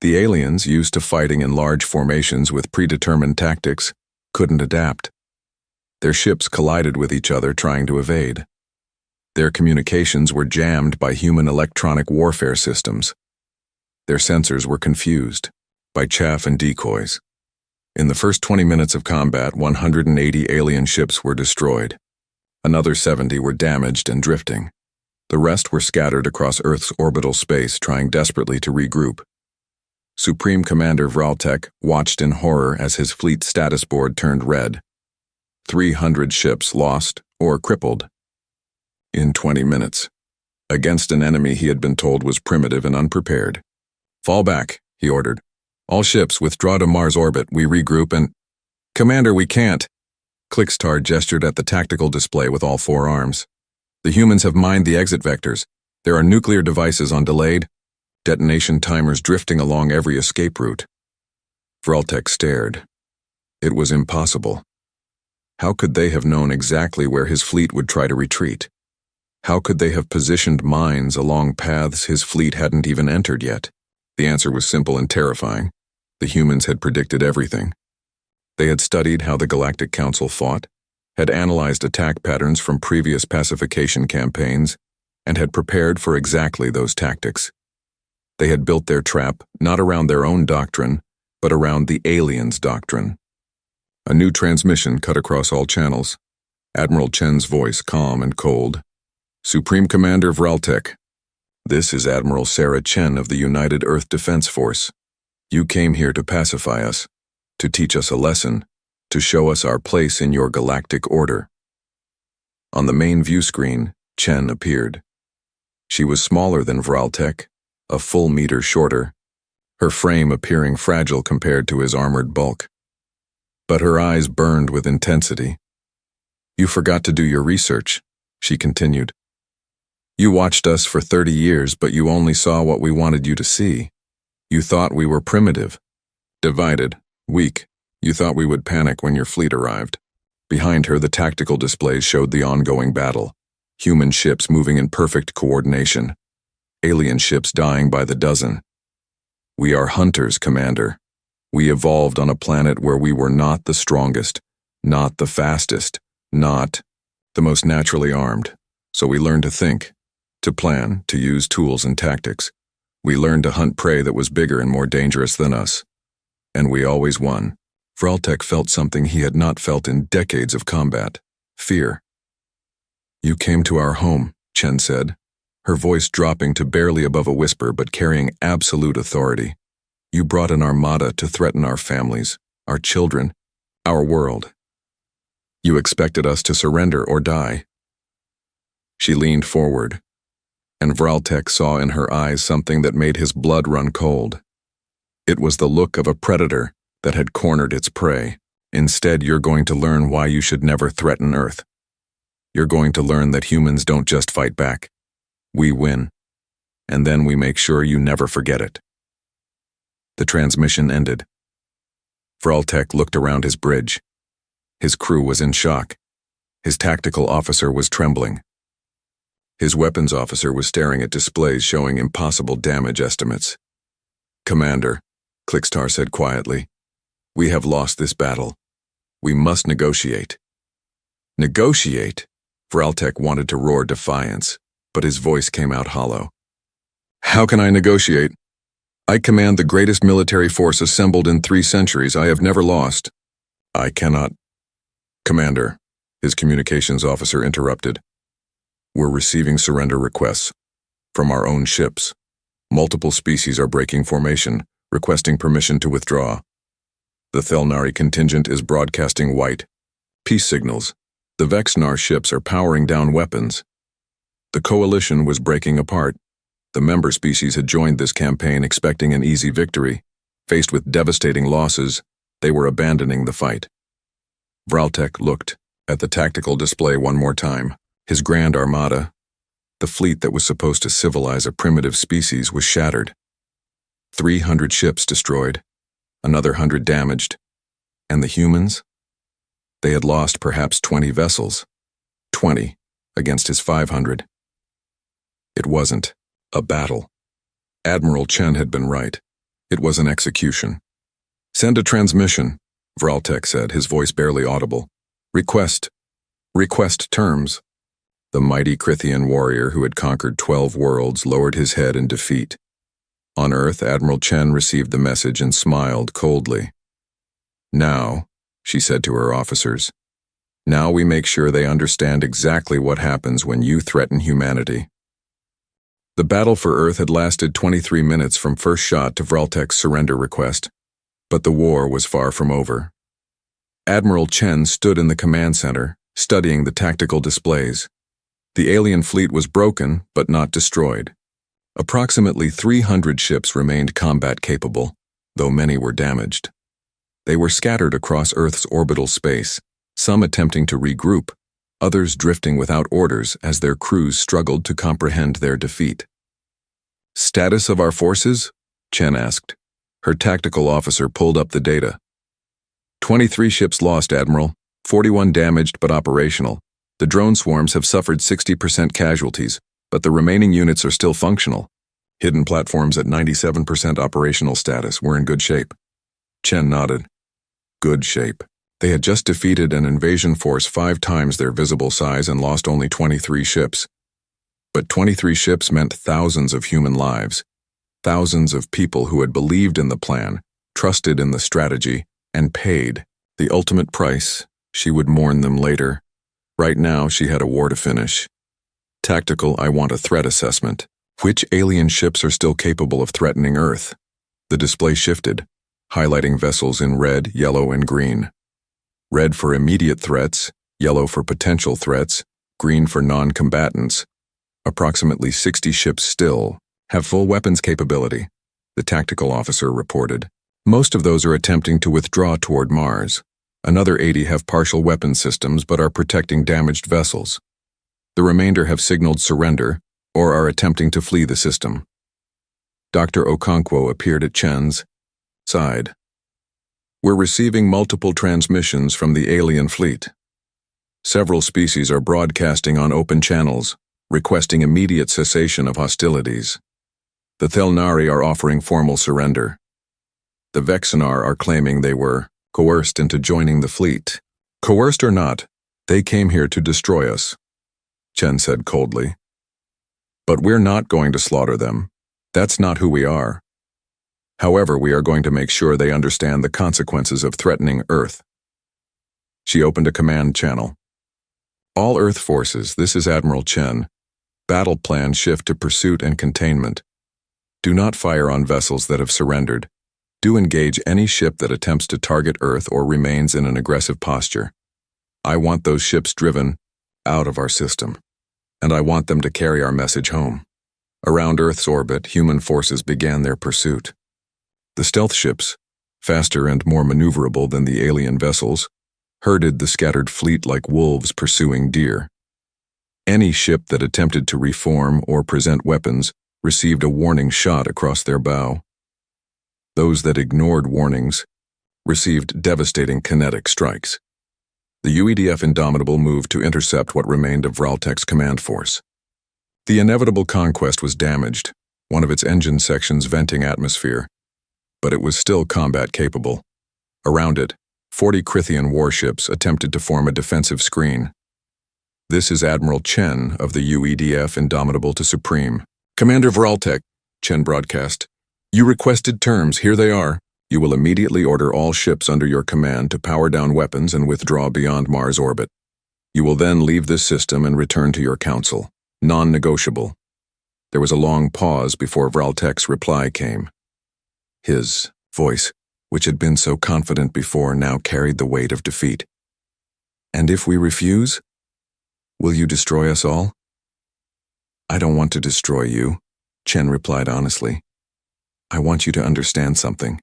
The aliens, used to fighting in large formations with predetermined tactics, couldn't adapt. Their ships collided with each other trying to evade. Their communications were jammed by human electronic warfare systems. Their sensors were confused by chaff and decoys. In the first 20 minutes of combat, 180 alien ships were destroyed. Another 70 were damaged and drifting. The rest were scattered across Earth's orbital space, trying desperately to regroup. Supreme Commander Vraltek watched in horror as his fleet status board turned red. 300 ships lost or crippled in 20 minutes, against an enemy he had been told was primitive and unprepared. Fall back, he ordered. All ships withdraw to Mars orbit. We regroup and— Commander, we can't. Clixitar gestured at the tactical display with all four arms. The humans have mined the exit vectors. There are nuclear devices on delayed detonation timers drifting along every escape route. Vraltek stared. It was impossible. How could they have known exactly where his fleet would try to retreat? How could they have positioned mines along paths his fleet hadn't even entered yet? The answer was simple and terrifying. The humans had predicted everything. They had studied how the Galactic Council fought, had analyzed attack patterns from previous pacification campaigns, and had prepared for exactly those tactics. They had built their trap not around their own doctrine, but around the aliens' doctrine. A new transmission cut across all channels. Admiral Chen's voice, calm and cold. Supreme Commander Vraltek, this is Admiral Sarah Chen of the United Earth Defense Force. You came here to pacify us, to teach us a lesson, to show us our place in your galactic order. On the main view screen, Chen appeared. She was smaller than Vraltek, a full meter shorter, her frame appearing fragile compared to his armored bulk. But her eyes burned with intensity. You forgot to do your research, she continued. You watched us for 30 years, but you only saw what we wanted you to see. You thought we were primitive, divided, weak. You thought we would panic when your fleet arrived. Behind her, the tactical displays showed the ongoing battle. Human ships moving in perfect coordination. Alien ships dying by the dozen. We are hunters, Commander. We evolved on a planet where we were not the strongest, not the fastest, not the most naturally armed. So we learned to think, to plan, to use tools and tactics. We learned to hunt prey that was bigger and more dangerous than us. And we always won. Vraltek felt something he had not felt in decades of combat. Fear. You came to our home, Chen said, her voice dropping to barely above a whisper but carrying absolute authority. You brought an armada to threaten our families, our children, our world. You expected us to surrender or die. She leaned forward, and Vraltek saw in her eyes something that made his blood run cold. It was the look of a predator that had cornered its prey. Instead, you're going to learn why you should never threaten Earth. You're going to learn that humans don't just fight back. We win. And then we make sure you never forget it. The transmission ended. Vraltek looked around his bridge. His crew was in shock. His tactical officer was trembling. His weapons officer was staring at displays showing impossible damage estimates. Commander, Klickstar said quietly, we have lost this battle. We must negotiate. Negotiate? Vraltek wanted to roar defiance, but his voice came out hollow. How can I negotiate? I command the greatest military force assembled in 3 centuries. I have never lost. I cannot. Commander, his communications officer interrupted. We're receiving surrender requests from our own ships. Multiple species are breaking formation, requesting permission to withdraw. The Thelnari contingent is broadcasting white peace signals. The Vexnar ships are powering down weapons. The coalition was breaking apart. The member species had joined this campaign expecting an easy victory. Faced with devastating losses, they were abandoning the fight. Vraltek looked at the tactical display one more time. His grand armada, the fleet that was supposed to civilize a primitive species, was shattered. 300 ships destroyed, another 100 damaged. And the humans? They had lost perhaps 20 vessels. 20 against his 500. It wasn't a battle. Admiral Chen had been right. It was an execution. Send a transmission, Vraltek said, his voice barely audible. Request terms. The mighty Krithian warrior who had conquered 12 worlds lowered his head in defeat. On Earth, Admiral Chen received the message and smiled coldly. Now, she said to her officers, now we make sure they understand exactly what happens when you threaten humanity. The battle for Earth had lasted 23 minutes from first shot to Vraltek's surrender request, but the war was far from over. Admiral Chen stood in the command center, studying the tactical displays. The alien fleet was broken, but not destroyed. Approximately 300 ships remained combat-capable, though many were damaged. They were scattered across Earth's orbital space, some attempting to regroup, others drifting without orders as their crews struggled to comprehend their defeat. Status of our forces? Chen asked. Her tactical officer pulled up the data. 23 ships lost, Admiral. 41 damaged but operational. The drone swarms have suffered 60% casualties, but the remaining units are still functional. Hidden platforms at 97% operational status. We're in good shape. Chen nodded. Good shape. They had just defeated an invasion force 5 times their visible size and lost only 23 ships. But 23 ships meant thousands of human lives. Thousands of people who had believed in the plan, trusted in the strategy, and paid the ultimate price. She would mourn them later. Right now, she had a war to finish. Tactical, I want a threat assessment. Which alien ships are still capable of threatening Earth? The display shifted, highlighting vessels in red, yellow, and green. Red for immediate threats, yellow for potential threats, green for non-combatants. Approximately 60 ships still have full weapons capability, the tactical officer reported. Most of those are attempting to withdraw toward Mars. Another 80 have partial weapon systems but are protecting damaged vessels. The remainder have signaled surrender or are attempting to flee the system. Dr. Okonkwo appeared at Chen's side. We're receiving multiple transmissions from the alien fleet. Several species are broadcasting on open channels, requesting immediate cessation of hostilities. The Thelnari are offering formal surrender. The Vexenar are claiming they were coerced into joining the fleet. Coerced or not, they came here to destroy us, Chen said coldly. But we're not going to slaughter them. That's not who we are. However, we are going to make sure they understand the consequences of threatening Earth. She opened a command channel. All Earth forces, this is Admiral Chen. Battle plan shift to pursuit and containment. Do not fire on vessels that have surrendered. Do engage any ship that attempts to target Earth or remains in an aggressive posture. I want those ships driven out of our system, and I want them to carry our message home. Around Earth's orbit, human forces began their pursuit. The stealth ships, faster and more maneuverable than the alien vessels, herded the scattered fleet like wolves pursuing deer. Any ship that attempted to reform or present weapons received a warning shot across their bow. Those that ignored warnings received devastating kinetic strikes. The UEDF Indomitable moved to intercept what remained of Vraltek's command force. The inevitable conquest was damaged, one of its engine sections venting atmosphere, but it was still combat capable. Around it, 40 Krithian warships attempted to form a defensive screen. This is Admiral Chen of the UEDF Indomitable to Supreme. Commander Vraltek, Chen broadcast. You requested terms, here they are. You will immediately order all ships under your command to power down weapons and withdraw beyond Mars orbit. You will then leave this system and return to your council. Non-negotiable. There was a long pause before Vraltek's reply came. His voice, which had been so confident before, now carried the weight of defeat. And if we refuse? Will you destroy us all? I don't want to destroy you, Chen replied honestly. I want you to understand something.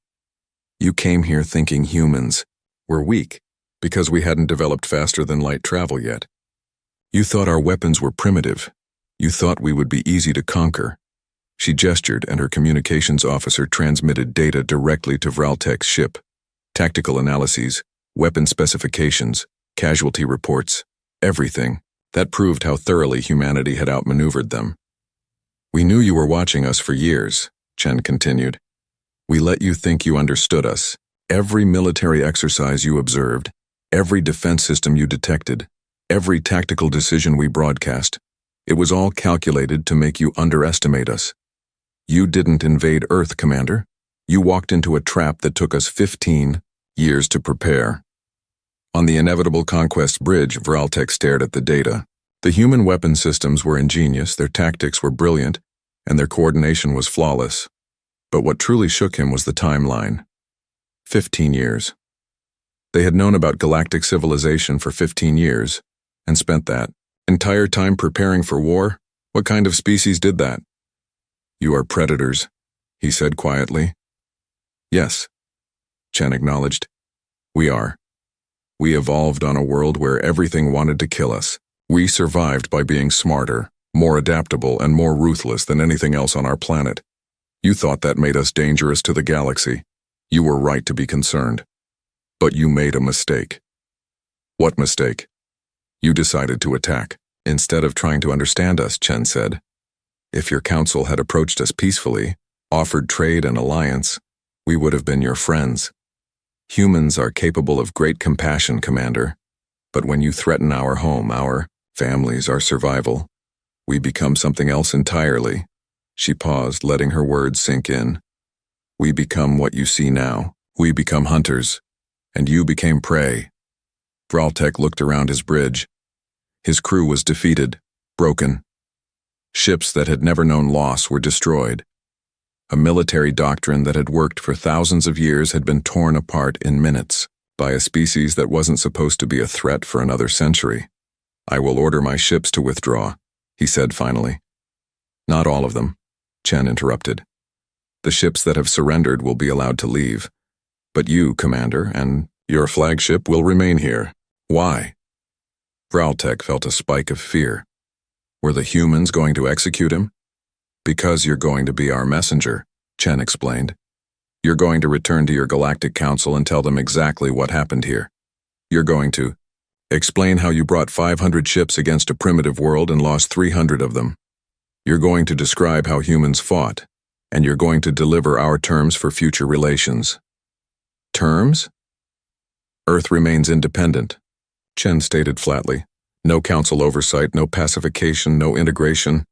You came here thinking humans were weak because we hadn't developed faster-than-light travel yet. You thought our weapons were primitive. You thought we would be easy to conquer. She gestured, and her communications officer transmitted data directly to Vraltek's ship. Tactical analyses, weapon specifications, casualty reports, everything. That proved how thoroughly humanity had outmaneuvered them. We knew you were watching us for years, Chen continued. We let you think you understood us. Every military exercise you observed, every defense system you detected, every tactical decision we broadcast, it was all calculated to make you underestimate us. You didn't invade Earth, Commander. You walked into a trap that took us 15 years to prepare. On the inevitable conquest bridge, Vraltek stared at the data. The human weapon systems were ingenious, their tactics were brilliant, and their coordination was flawless. But what truly shook him was the timeline. 15 years. They had known about galactic civilization for 15 years, and spent that entire time preparing for war. What kind of species did that? You are predators, he said quietly. Yes, Chen acknowledged. We are. We evolved on a world where everything wanted to kill us. We survived by being smarter, more adaptable, and more ruthless than anything else on our planet. You thought that made us dangerous to the galaxy. You were right to be concerned. But you made a mistake. What mistake? You decided to attack, instead of trying to understand us, Chen said. If your council had approached us peacefully, offered trade and alliance, we would have been your friends. Humans are capable of great compassion, Commander. But when you threaten our home, our families, our survival, we become something else entirely. She paused, letting her words sink in. We become what you see now. We become hunters, and you became prey. Vraltek looked around his bridge. His crew was defeated, broken. Ships that had never known loss were destroyed. A military doctrine that had worked for thousands of years had been torn apart in minutes by a species that wasn't supposed to be a threat for another century. I will order my ships to withdraw, he said finally. Not all of them, Chen interrupted. The ships that have surrendered will be allowed to leave. But you, Commander, and Your flagship will remain here. Why? Vraltek felt a spike of fear. Were the humans going to execute him? Because you're going to be our messenger, Chen explained. You're going to return to your Galactic Council and tell them exactly what happened here. You're going to explain how you brought 500 ships against a primitive world and lost 300 of them. You're going to describe how humans fought, and you're going to deliver our terms for future relations. Terms? Earth remains independent, Chen stated flatly. No council oversight, no pacification, no integration.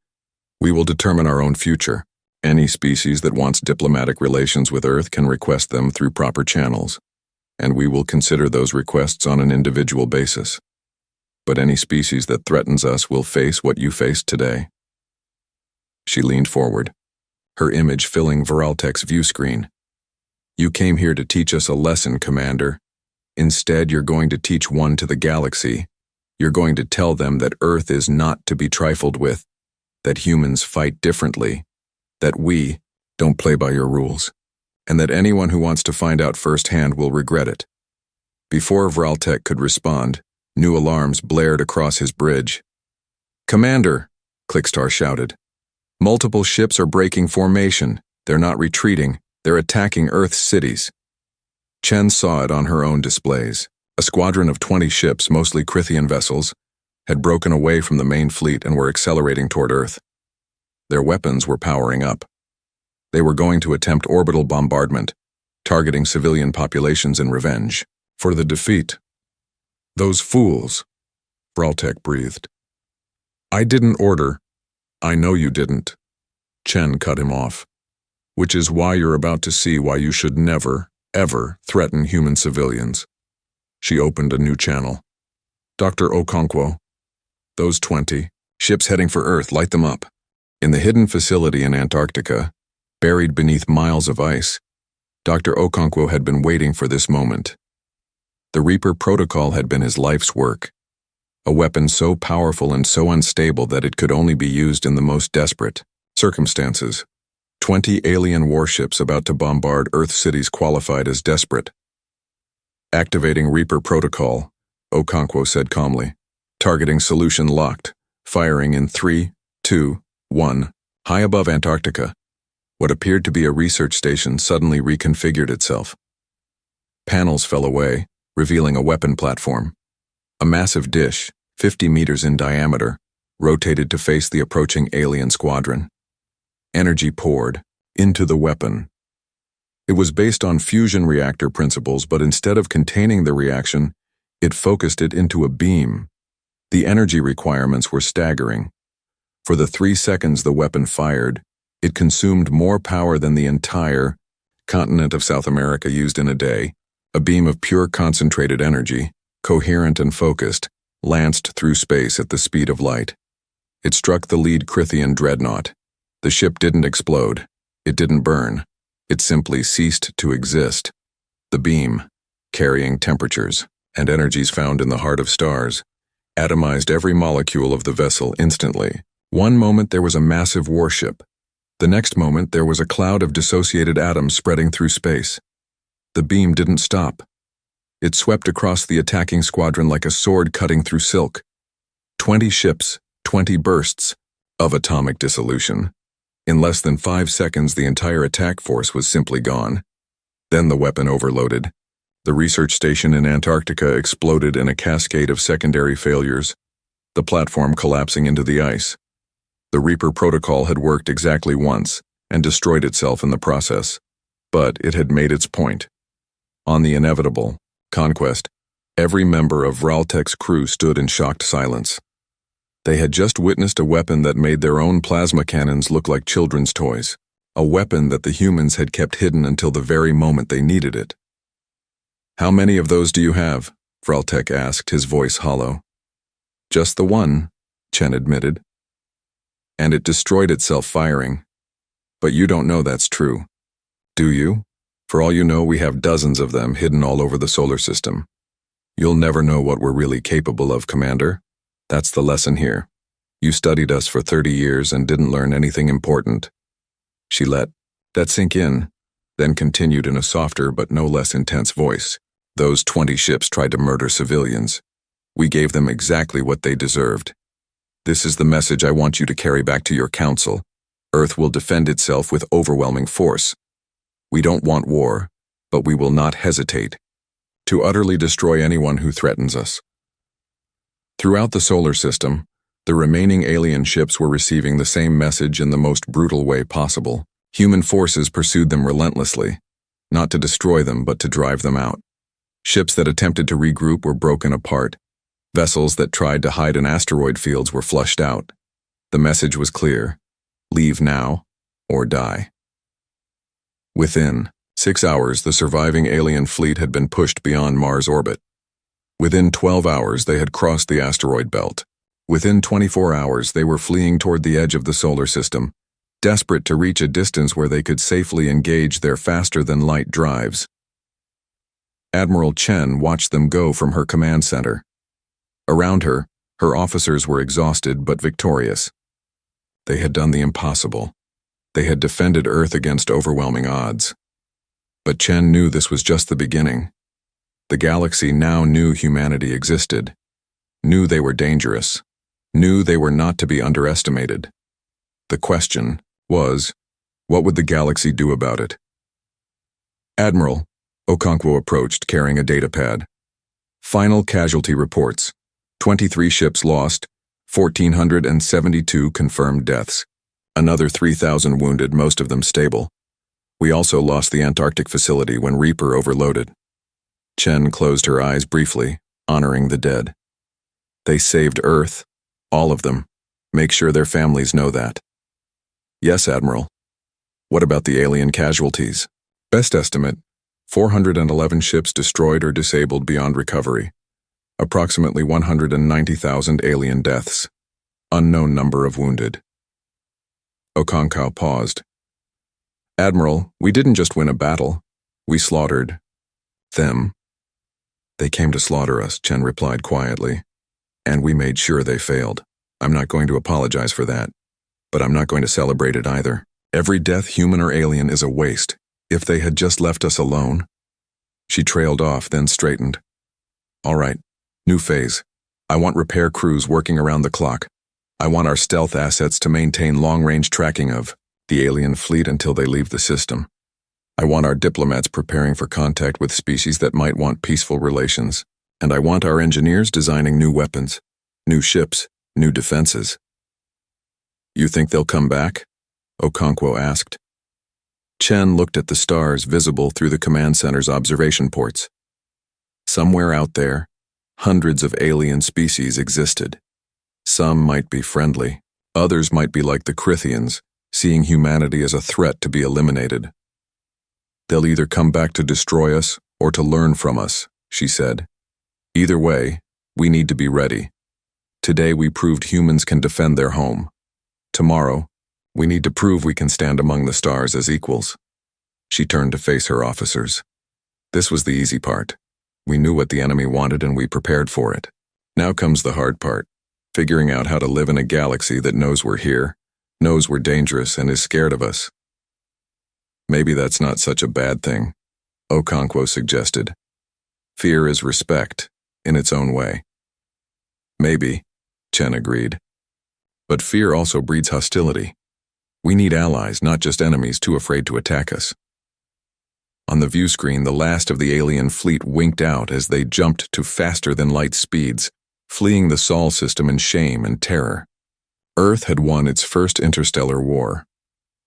We will determine our own future. Any species that wants diplomatic relations with Earth can request them through proper channels, and we will consider those requests on an individual basis. But any species that threatens us will face what you faced today. She leaned forward, her image filling Vraltek's view screen. You came here to teach us a lesson, Commander. Instead, you're going to teach one to the galaxy. You're going to tell them that Earth is not to be trifled with, that humans fight differently, that we don't play by your rules, and that anyone who wants to find out firsthand will regret it. Before Vraltek could respond, new alarms blared across his bridge. Commander, Clickstar shouted. Multiple ships are breaking formation. They're not retreating. They're attacking Earth's cities. Chen saw it on her own displays. A squadron of 20 ships, mostly Crithian vessels, had broken away from the main fleet and were accelerating toward Earth. Their weapons were powering up. They were going to attempt orbital bombardment, targeting civilian populations in revenge for the defeat. Those fools, Vraltek breathed. I didn't order. I know you didn't. Chen cut him off. Which is why you're about to see why you should never, ever threaten human civilians. She opened a new channel. Dr. Okonkwo, those 20 ships heading for Earth, light them up. In the hidden facility in Antarctica, buried beneath miles of ice, Dr. Okonkwo had been waiting for this moment. The Reaper Protocol had been his life's work, a weapon so powerful and so unstable that it could only be used in the most desperate circumstances. 20 alien warships about to bombard Earth cities qualified as desperate. Activating Reaper Protocol, Okonkwo said calmly. Targeting solution locked, firing in 3, 2, 1. High above Antarctica, what appeared to be a research station suddenly reconfigured itself. Panels fell away, revealing a weapon platform. A massive dish, 50 meters in diameter, rotated to face the approaching alien squadron. Energy poured into the weapon. It was based on fusion reactor principles, but instead of containing the reaction, it focused it into a beam. The energy requirements were staggering. For the 3 seconds the weapon fired, it consumed more power than the entire continent of South America used in a day. A beam of pure concentrated energy, coherent and focused, lanced through space at the speed of light. It struck the lead Crithian dreadnought. The ship didn't explode. It didn't burn. It simply ceased to exist. The beam, carrying temperatures and energies found in the heart of stars, atomized every molecule of the vessel instantly. One moment there was a massive warship. The next moment there was a cloud of dissociated atoms spreading through space. The beam didn't stop. It swept across the attacking squadron like a sword cutting through silk. 20 ships, 20 bursts of atomic dissolution. In less than 5 seconds, the entire attack force was simply gone. Then the weapon overloaded. The research station in Antarctica exploded in a cascade of secondary failures, the platform collapsing into the ice. The Reaper Protocol had worked exactly once and destroyed itself in the process, but it had made its point. On the inevitable conquest, every member of Vraltek's crew stood in shocked silence. They had just witnessed a weapon that made their own plasma cannons look like children's toys, a weapon that the humans had kept hidden until the very moment they needed it. How many of those do you have? Vraltek asked, his voice hollow. Just the one, Chen admitted. And it destroyed itself firing. But you don't know that's true. Do you? For all you know, we have dozens of them hidden all over the solar system. You'll never know what we're really capable of, Commander. That's the lesson here. You studied us for 30 years and didn't learn anything important. She let that sink in, then continued in a softer but no less intense voice. Those 20 ships tried to murder civilians. We gave them exactly what they deserved. This is the message I want you to carry back to your council. Earth will defend itself with overwhelming force. We don't want war, but we will not hesitate to utterly destroy anyone who threatens us. Throughout the solar system, the remaining alien ships were receiving the same message in the most brutal way possible. Human forces pursued them relentlessly, not to destroy them but to drive them out. Ships that attempted to regroup were broken apart. Vessels that tried to hide in asteroid fields were flushed out. The message was clear: leave now or die. Within 6 hours, the surviving alien fleet had been pushed beyond Mars' orbit. Within 12 hours, they had crossed the asteroid belt. Within 24 hours, they were fleeing toward the edge of the solar system, desperate to reach a distance where they could safely engage their faster-than-light drives. Admiral Chen watched them go from her command center. Around her, her officers were exhausted but victorious. They had done the impossible. They had defended Earth against overwhelming odds. But Chen knew this was just the beginning. The galaxy now knew humanity existed, knew they were dangerous, knew they were not to be underestimated. The question was, what would the galaxy do about it? Admiral, Okonkwo approached, carrying a datapad. Final casualty reports: 23 ships lost, 1,472 confirmed deaths. Another 3,000 wounded, most of them stable. We also lost the Antarctic facility when Reaper overloaded. Chen closed her eyes briefly, honoring the dead. They saved Earth, all of them. Make sure their families know that. Yes, Admiral. What about the alien casualties? Best estimate, 411 ships destroyed or disabled beyond recovery. Approximately 190,000 alien deaths. Unknown number of wounded. Okonkwo paused. Admiral, we didn't just win a battle. We slaughtered them. They came to slaughter us, Chen replied quietly. And we made sure they failed. I'm not going to apologize for that. But I'm not going to celebrate it either. Every death, human or alien, is a waste. If they had just left us alone. She trailed off, then straightened. All right, new phase. I want repair crews working around the clock. I want our stealth assets to maintain long-range tracking of the alien fleet until they leave the system. I want our diplomats preparing for contact with species that might want peaceful relations. And I want our engineers designing new weapons, new ships, new defenses. You think they'll come back? Okonkwo asked. Chen looked at the stars visible through the command center's observation ports. Somewhere out there, hundreds of alien species existed. Some might be friendly, others might be like the Crithians, seeing humanity as a threat to be eliminated. They'll either come back to destroy us or to learn from us, she said. Either way, we need to be ready. Today we proved humans can defend their home. Tomorrow, we need to prove we can stand among the stars as equals. She turned to face her officers. This was the easy part. We knew what the enemy wanted and we prepared for it. Now comes the hard part, figuring out how to live in a galaxy that knows we're here, knows we're dangerous, and is scared of us. Maybe that's not such a bad thing, Okonkwo suggested. Fear is respect, in its own way. Maybe, Chen agreed. But fear also breeds hostility. We need allies, not just enemies too afraid to attack us. On the view screen, the last of the alien fleet winked out as they jumped to faster-than-light speeds, fleeing the Sol system in shame and terror. Earth had won its first interstellar war.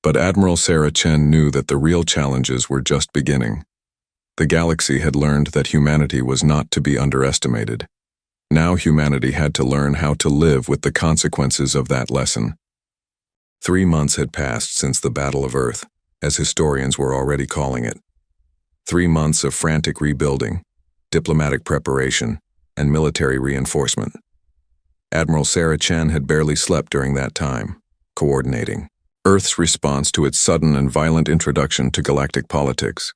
But Admiral Sarah Chen knew that the real challenges were just beginning. The galaxy had learned that humanity was not to be underestimated. Now humanity had to learn how to live with the consequences of that lesson. 3 months had passed since the Battle of Earth, as historians were already calling it. 3 months of frantic rebuilding, diplomatic preparation, and military reinforcement. Admiral Sarah Chen had barely slept during that time, coordinating Earth's response to its sudden and violent introduction to galactic politics.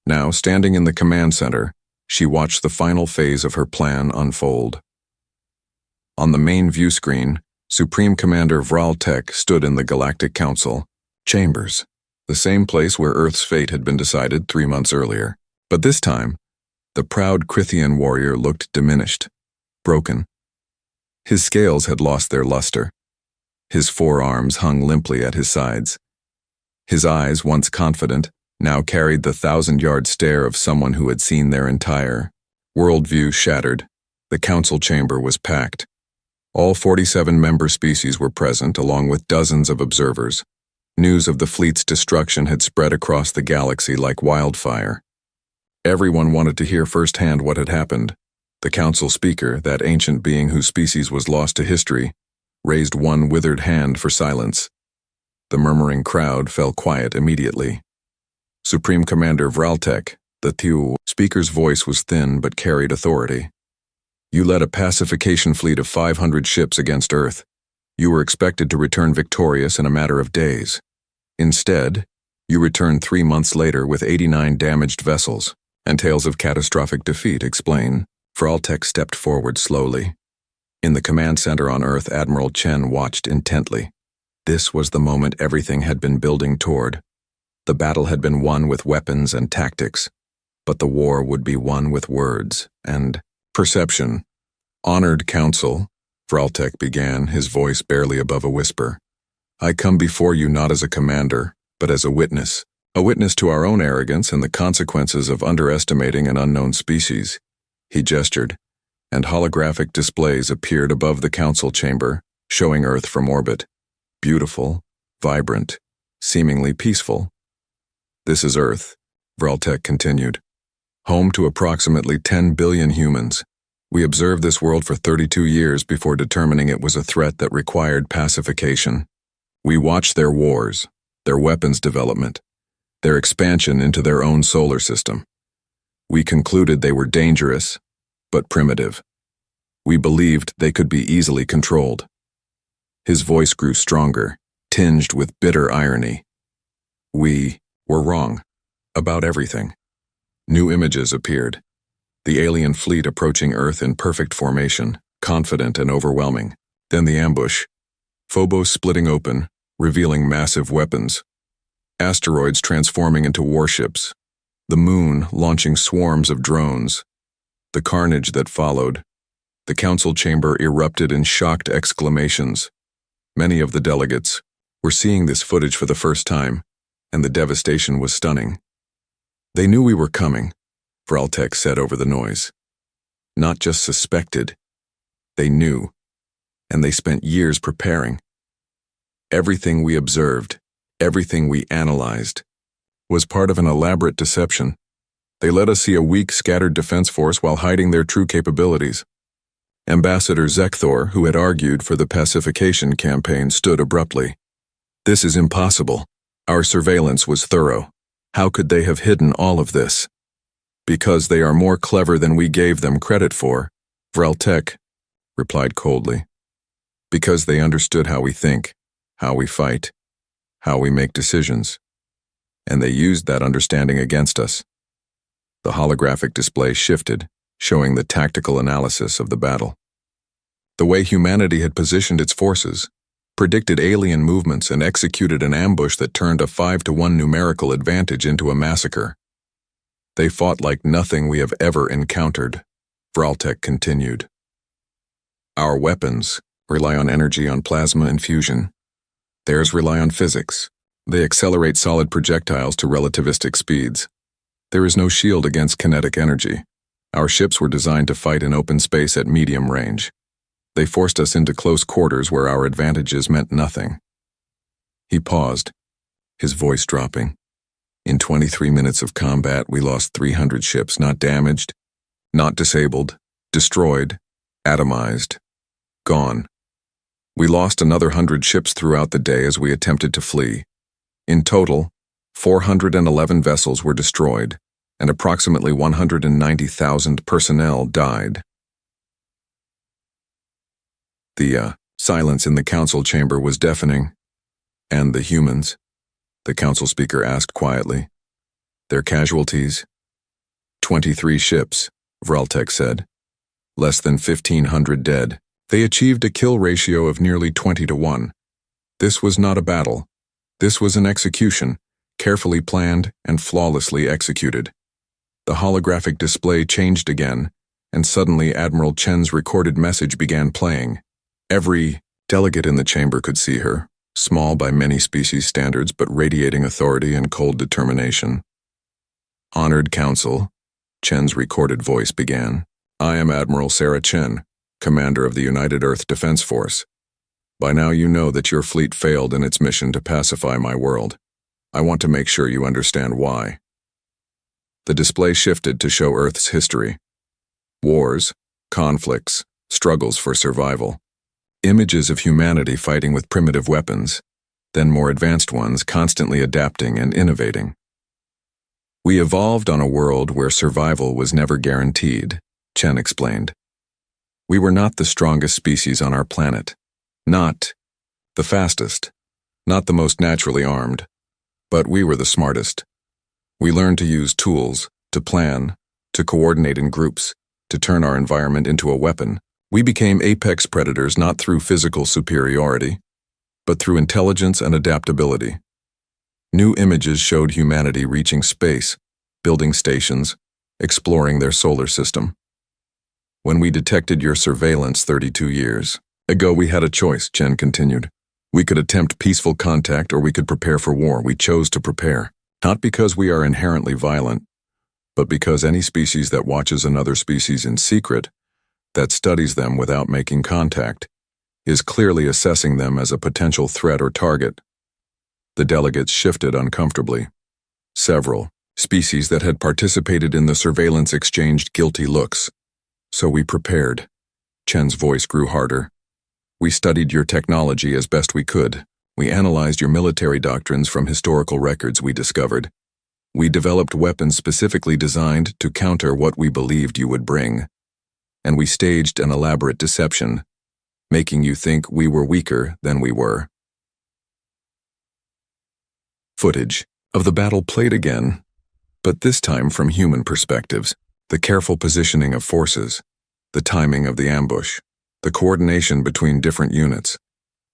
Now, standing in the command center, she watched the final phase of her plan unfold. On the main view screen, Supreme Commander Vral Tech stood in the Galactic Council chambers, the same place where Earth's fate had been decided 3 months earlier. But this time, The proud Krithian warrior looked diminished, broken. His scales had lost their luster. His forearms hung limply at his sides. His eyes, once confident, now carried the 1,000-yard stare of someone who had seen their entire worldview shattered. The council chamber was packed. All 47 member species were present, along with dozens of observers. News of the fleet's destruction had spread across the galaxy like wildfire. Everyone wanted to hear firsthand what had happened. The council speaker, that ancient being whose species was lost to history, raised one withered hand for silence. The murmuring crowd fell quiet immediately. Supreme Commander Vraltek, the Thew speaker's voice was thin but carried authority. You led a pacification fleet of 500 ships against Earth. You were expected to return victorious in a matter of days. Instead, you returned 3 months later with 89 damaged vessels, and tales of catastrophic defeat explain. Vraltek stepped forward slowly. In the command center on Earth, Admiral Chen watched intently. This was the moment everything had been building toward. The battle had been won with weapons and tactics, but the war would be won with words and perception. Honored Council, Vraltek began, his voice barely above a whisper. I come before you not as a commander, but as a witness to our own arrogance and the consequences of underestimating an unknown species. He gestured, and holographic displays appeared above the council chamber, showing Earth from orbit. Beautiful, vibrant, seemingly peaceful. This is Earth, Vraltek continued. Home to approximately 10 billion humans. We observed this world for 32 years before determining it was a threat that required pacification. We watched their wars, their weapons development, their expansion into their own solar system. We concluded they were dangerous, but primitive. We believed they could be easily controlled. His voice grew stronger, tinged with bitter irony. We were wrong about everything. New images appeared. The alien fleet approaching Earth in perfect formation, confident and overwhelming. Then the ambush. Phobos splitting open, revealing massive weapons. Asteroids transforming into warships. The moon launching swarms of drones. The carnage that followed. The council chamber erupted in shocked exclamations. Many of the delegates were seeing this footage for the first time, and the devastation was stunning. They knew we were coming, Vraltek said over the noise. Not just suspected. They knew, and they spent years preparing. Everything we observed, everything we analyzed, was part of an elaborate deception. They let us see a weak, scattered defense force while hiding their true capabilities. Ambassador Zekthor, who had argued for the pacification campaign, stood abruptly. This is impossible. Our surveillance was thorough. How could they have hidden all of this? Because they are more clever than we gave them credit for, Vraltek replied coldly. Because they understood how we think, how we fight, how we make decisions. And they used that understanding against us. The holographic display shifted, showing the tactical analysis of the battle. The way humanity had positioned its forces, predicted alien movements, and executed an ambush that turned a 5-to-1 numerical advantage into a massacre. They fought like nothing we have ever encountered, Vraltek continued. Our weapons rely on energy on plasma infusion. Theirs rely on physics. They accelerate solid projectiles to relativistic speeds. There is no shield against kinetic energy. Our ships were designed to fight in open space at medium range. They forced us into close quarters where our advantages meant nothing. He paused, his voice dropping. In 23 minutes of combat, we lost 300 ships, not damaged, not disabled, destroyed, atomized, gone. We lost another 100 ships throughout the day as we attempted to flee. In total, 411 vessels were destroyed, and approximately 190,000 personnel died. The silence in the council chamber was deafening. And the humans? The council speaker asked quietly. Their casualties? 23 ships, Vraltek said. Less than 1,500 dead. They achieved a kill ratio of nearly 20-to-1. This was not a battle. This was an execution, carefully planned and flawlessly executed. The holographic display changed again, and suddenly Admiral Chen's recorded message began playing. Every delegate in the chamber could see her, small by many species standards but radiating authority and cold determination. Honored Council, Chen's recorded voice began. I am Admiral Sarah Chen, Commander of the United Earth Defense Force. By now you know that your fleet failed in its mission to pacify my world. I want to make sure you understand why. The display shifted to show Earth's history. Wars, conflicts, struggles for survival. Images of humanity fighting with primitive weapons, then more advanced ones constantly adapting and innovating. We evolved on a world where survival was never guaranteed, Chen explained. We were not the strongest species on our planet, not the fastest, not the most naturally armed, but we were the smartest. We learned to use tools, to plan, to coordinate in groups, to turn our environment into a weapon. We became apex predators not through physical superiority, but through intelligence and adaptability. New images showed humanity reaching space, building stations, exploring their solar system. When we detected your surveillance 32 years ago, we had a choice, Chen continued. We could attempt peaceful contact or we could prepare for war. We chose to prepare, not because we are inherently violent, but because any species that watches another species in secret, that studies them without making contact, is clearly assessing them as a potential threat or target. The delegates shifted uncomfortably. Several species that had participated in the surveillance exchanged guilty looks. So we prepared. Chen's voice grew harder. We studied your technology as best we could. We analyzed your military doctrines from historical records we discovered. We developed weapons specifically designed to counter what we believed you would bring. And we staged an elaborate deception, making you think we were weaker than we were. Footage of the battle played again, but this time from human perspectives. The careful positioning of forces, the timing of the ambush, the coordination between different units.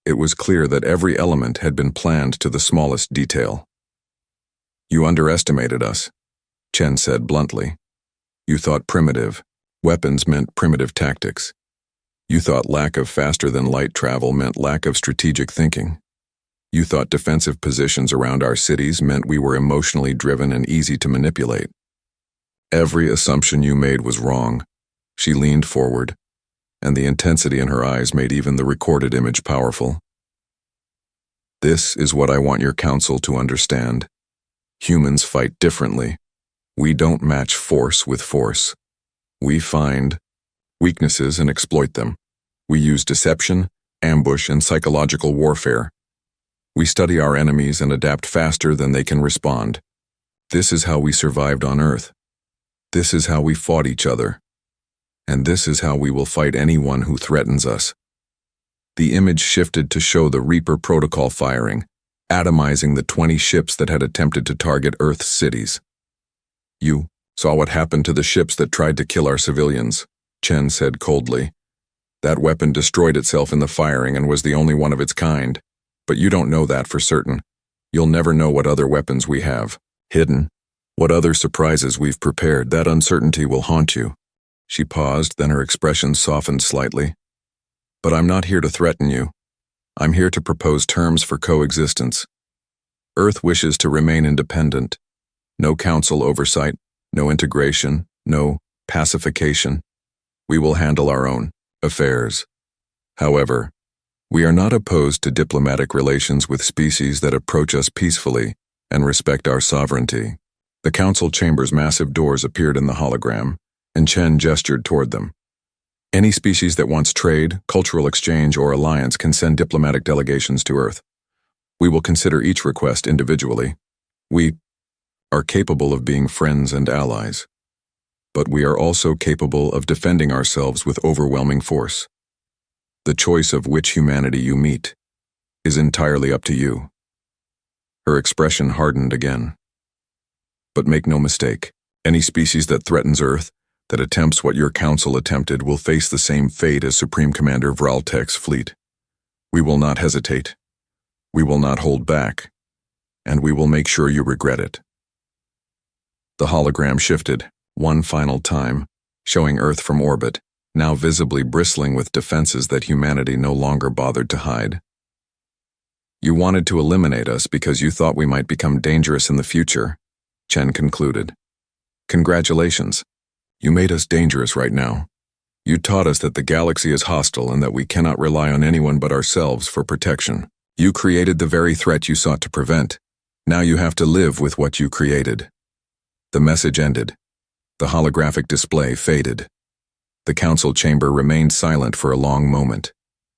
It was clear that every element had been planned to the smallest detail. You underestimated us, Chen said bluntly. You thought primitive weapons meant primitive tactics. You thought lack of faster-than-light travel meant lack of strategic thinking. You thought defensive positions around our cities meant we were emotionally driven and easy to manipulate. Every assumption you made was wrong. She leaned forward, and the intensity in her eyes made even the recorded image powerful. This is what I want your council to understand. Humans fight differently. We don't match force with force. We find weaknesses and exploit them. We use deception, ambush, and psychological warfare. We study our enemies and adapt faster than they can respond. This is how we survived on Earth. This is how we fought each other. And this is how we will fight anyone who threatens us. The image shifted to show the Reaper protocol firing, atomizing the 20 ships that had attempted to target Earth's cities. You saw what happened to the ships that tried to kill our civilians, Chen said coldly. That weapon destroyed itself in the firing and was the only one of its kind. But you don't know that for certain. You'll never know what other weapons we have, hidden. What other surprises we've prepared. That uncertainty will haunt you. She paused, then her expression softened slightly. But I'm not here to threaten you. I'm here to propose terms for coexistence. Earth wishes to remain independent. No council oversight, no integration, no pacification. We will handle our own affairs. However, we are not opposed to diplomatic relations with species that approach us peacefully and respect our sovereignty. The council chamber's massive doors appeared in the hologram, and Chen gestured toward them. Any species that wants trade, cultural exchange, or alliance can send diplomatic delegations to Earth. We will consider each request individually. We are capable of being friends and allies, but we are also capable of defending ourselves with overwhelming force. The choice of which humanity you meet is entirely up to you. Her expression hardened again. But make no mistake, any species that threatens Earth, that attempts what your council attempted, will face the same fate as Supreme Commander Vraltek's fleet. We will not hesitate. We will not hold back. And we will make sure you regret it. The hologram shifted, one final time, showing Earth from orbit, now visibly bristling with defenses that humanity no longer bothered to hide. You wanted to eliminate us because you thought we might become dangerous in the future, Chen concluded. Congratulations. You made us dangerous right now. You taught us that the galaxy is hostile and that we cannot rely on anyone but ourselves for protection. You created the very threat you sought to prevent. Now you have to live with what you created. The message ended. The holographic display faded. The council chamber remained silent for a long moment.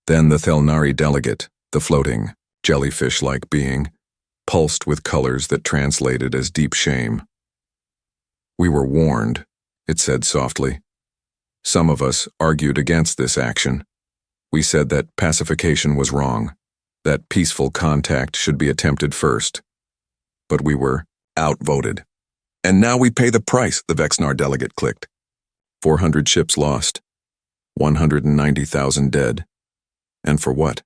Then the Thelnari delegate, the floating, jellyfish-like being, pulsed with colors that translated as deep shame. We were warned, it said softly. Some of us argued against this action. We said that pacification was wrong, that peaceful contact should be attempted first. But we were outvoted. And now we pay the price, the Vexnar delegate clicked. 400 ships lost, 190,000 dead. And for what?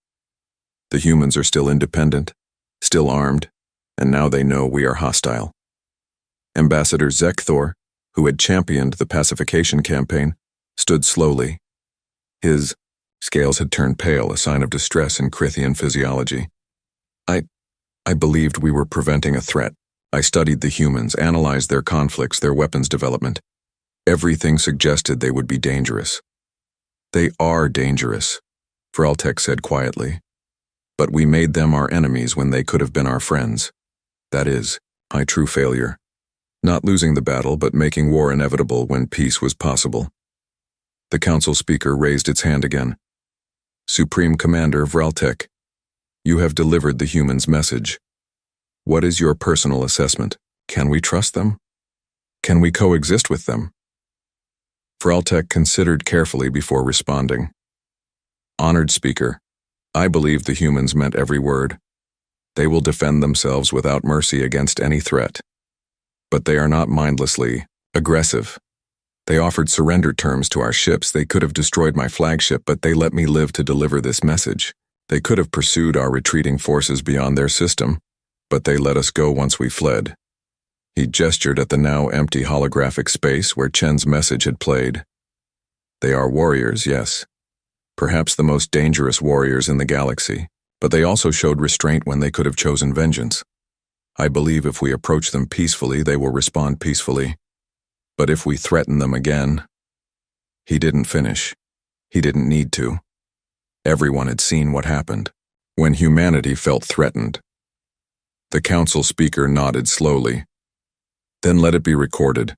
The humans are still independent, still armed, and now they know we are hostile. Ambassador Zekthor, who had championed the pacification campaign, stood slowly. His scales had turned pale, a sign of distress in Crithian physiology. I believed we were preventing a threat. I studied the humans, analyzed their conflicts, their weapons development. Everything suggested they would be dangerous. They are dangerous, Vraltek said quietly. But we made them our enemies when they could have been our friends. That is, my true failure. Not losing the battle, but making war inevitable when peace was possible. The council speaker raised its hand again. Supreme Commander Vraltek, you have delivered the humans' message. What is your personal assessment? Can we trust them? Can we coexist with them? Vraltek considered carefully before responding. Honored Speaker, I believe the humans meant every word. They will defend themselves without mercy against any threat. But they are not mindlessly aggressive. They offered surrender terms to our ships. They could have destroyed my flagship, but they let me live to deliver this message. They could have pursued our retreating forces beyond their system, but they let us go once we fled. He gestured at the now empty holographic space where Chen's message had played. They are warriors, yes. Perhaps the most dangerous warriors in the galaxy, but they also showed restraint when they could have chosen vengeance. I believe if we approach them peacefully, they will respond peacefully. But if we threaten them again... He didn't finish. He didn't need to. Everyone had seen what happened when humanity felt threatened. The council speaker nodded slowly. Then let it be recorded.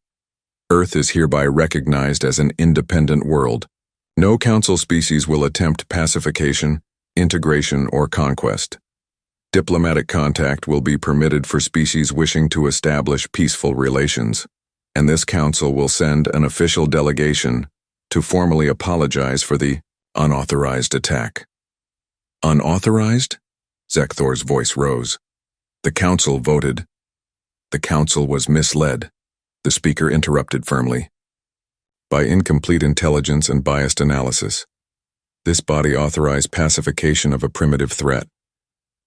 Earth is hereby recognized as an independent world. No council species will attempt pacification, integration, or conquest. Diplomatic contact will be permitted for species wishing to establish peaceful relations, and this council will send an official delegation to formally apologize for the unauthorized attack. Unauthorized? Zekthor's voice rose. The council voted. The council was misled, the speaker interrupted firmly. By incomplete intelligence and biased analysis. This body authorized pacification of a primitive threat.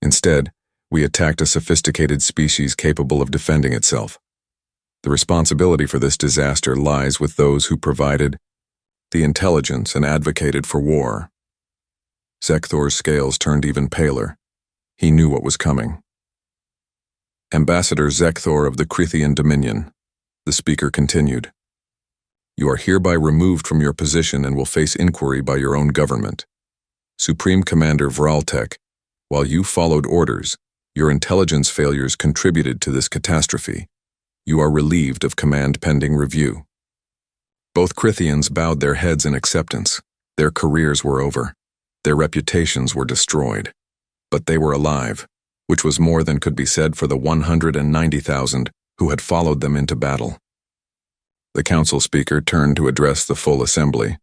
Instead, we attacked a sophisticated species capable of defending itself. The responsibility for this disaster lies with those who provided the intelligence and advocated for war. Zekthor's scales turned even paler. He knew what was coming. Ambassador Zekthor of the Crithian Dominion, the speaker continued. You are hereby removed from your position and will face inquiry by your own government. Supreme Commander Vraltek, while you followed orders, your intelligence failures contributed to this catastrophe. You are relieved of command pending review. Both Crithians bowed their heads in acceptance. Their careers were over. Their reputations were destroyed. But they were alive, which was more than could be said for the 190,000 who had followed them into battle. The council speaker turned to address the full assembly.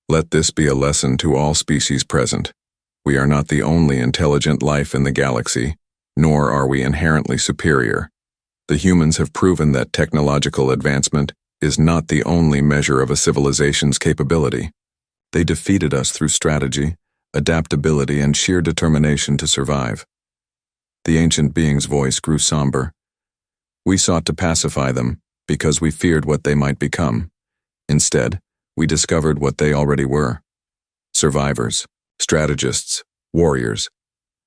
Let this be a lesson to all species present. We are not the only intelligent life in the galaxy, nor are we inherently superior. The humans have proven that technological advancement is not the only measure of a civilization's capability. They defeated us through strategy, adaptability, and sheer determination to survive. The ancient being's voice grew somber. We sought to pacify them, because we feared what they might become. Instead, we discovered what they already were: survivors, strategists, warriors,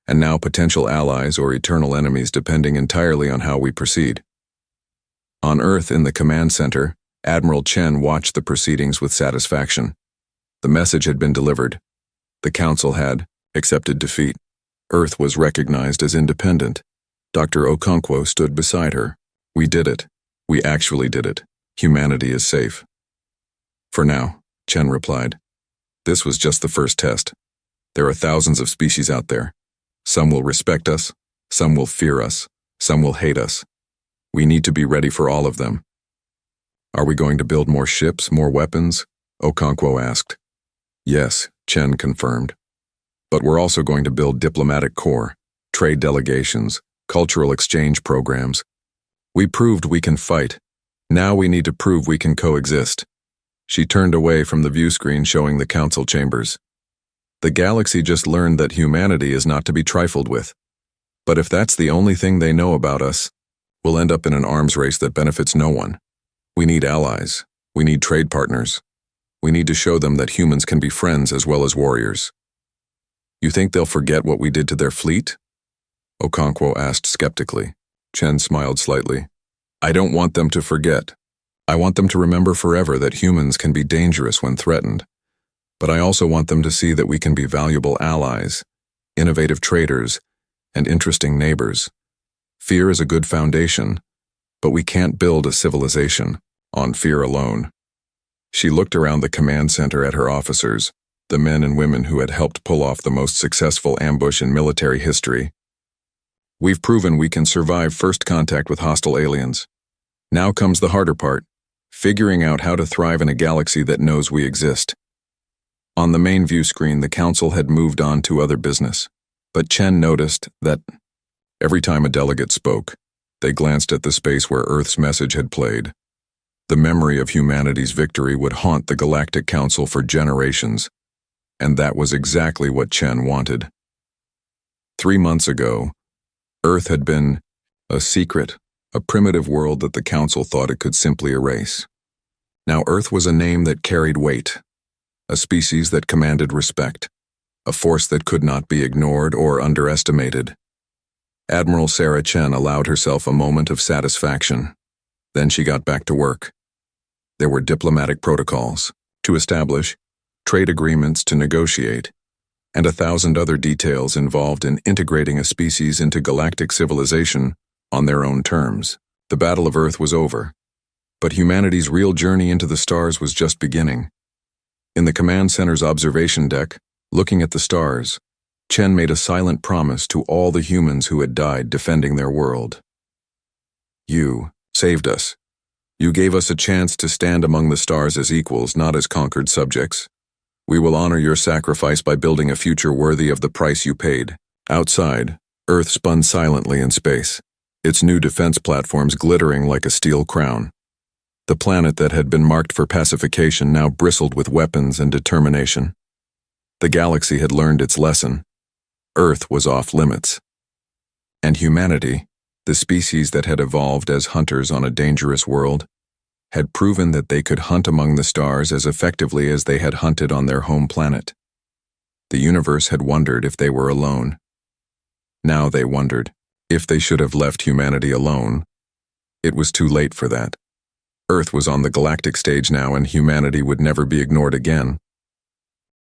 and now potential allies or eternal enemies depending entirely on how we proceed. On Earth, in the command center, Admiral Chen watched the proceedings with satisfaction. The message had been delivered. The Council had accepted defeat. Earth was recognized as independent. Dr. Okonkwo stood beside her. We did it. We actually did it. Humanity is safe. For now, Chen replied. This was just the first test. There are thousands of species out there. Some will respect us, some will fear us, some will hate us. We need to be ready for all of them. Are we going to build more ships, more weapons? Okonkwo asked. Yes, Chen confirmed. But we're also going to build diplomatic corps, trade delegations, cultural exchange programs. We proved we can fight. Now we need to prove we can coexist. She turned away from the view screen showing the council chambers. The galaxy just learned that humanity is not to be trifled with. But if that's the only thing they know about us, we'll end up in an arms race that benefits no one. We need allies. We need trade partners. We need to show them that humans can be friends as well as warriors. You think they'll forget what we did to their fleet? Okonkwo asked skeptically. Chen smiled slightly. I don't want them to forget. I want them to remember forever that humans can be dangerous when threatened. But I also want them to see that we can be valuable allies, innovative traders, and interesting neighbors. Fear is a good foundation, but we can't build a civilization on fear alone. She looked around the command center at her officers, the men and women who had helped pull off the most successful ambush in military history. We've proven we can survive first contact with hostile aliens. Now comes the harder part, figuring out how to thrive in a galaxy that knows we exist. On the main view screen, the council had moved on to other business, but Chen noticed that every time a delegate spoke, they glanced at the space where Earth's message had played. The memory of humanity's victory would haunt the Galactic Council for generations, and that was exactly what Chen wanted. 3 months ago, Earth had been a secret, a primitive world that the Council thought it could simply erase. Now Earth was a name that carried weight, a species that commanded respect, a force that could not be ignored or underestimated. Admiral Sarah Chen allowed herself a moment of satisfaction. Then she got back to work. There were diplomatic protocols to establish, trade agreements to negotiate, and 1,000 other details involved in integrating a species into galactic civilization on their own terms. The Battle of Earth was over, but humanity's real journey into the stars was just beginning. In the command center's observation deck, looking at the stars, Chen made a silent promise to all the humans who had died defending their world. You saved us. You gave us a chance to stand among the stars as equals, not as conquered subjects. We will honor your sacrifice by building a future worthy of the price you paid. Outside, Earth spun silently in space, its new defense platforms glittering like a steel crown. The planet that had been marked for pacification now bristled with weapons and determination. The galaxy had learned its lesson. Earth was off limits. And humanity, the species that had evolved as hunters on a dangerous world, had proven that they could hunt among the stars as effectively as they had hunted on their home planet. The universe had wondered if they were alone. Now they wondered if they should have left humanity alone. It was too late for that. Earth was on the galactic stage now, and humanity would never be ignored again.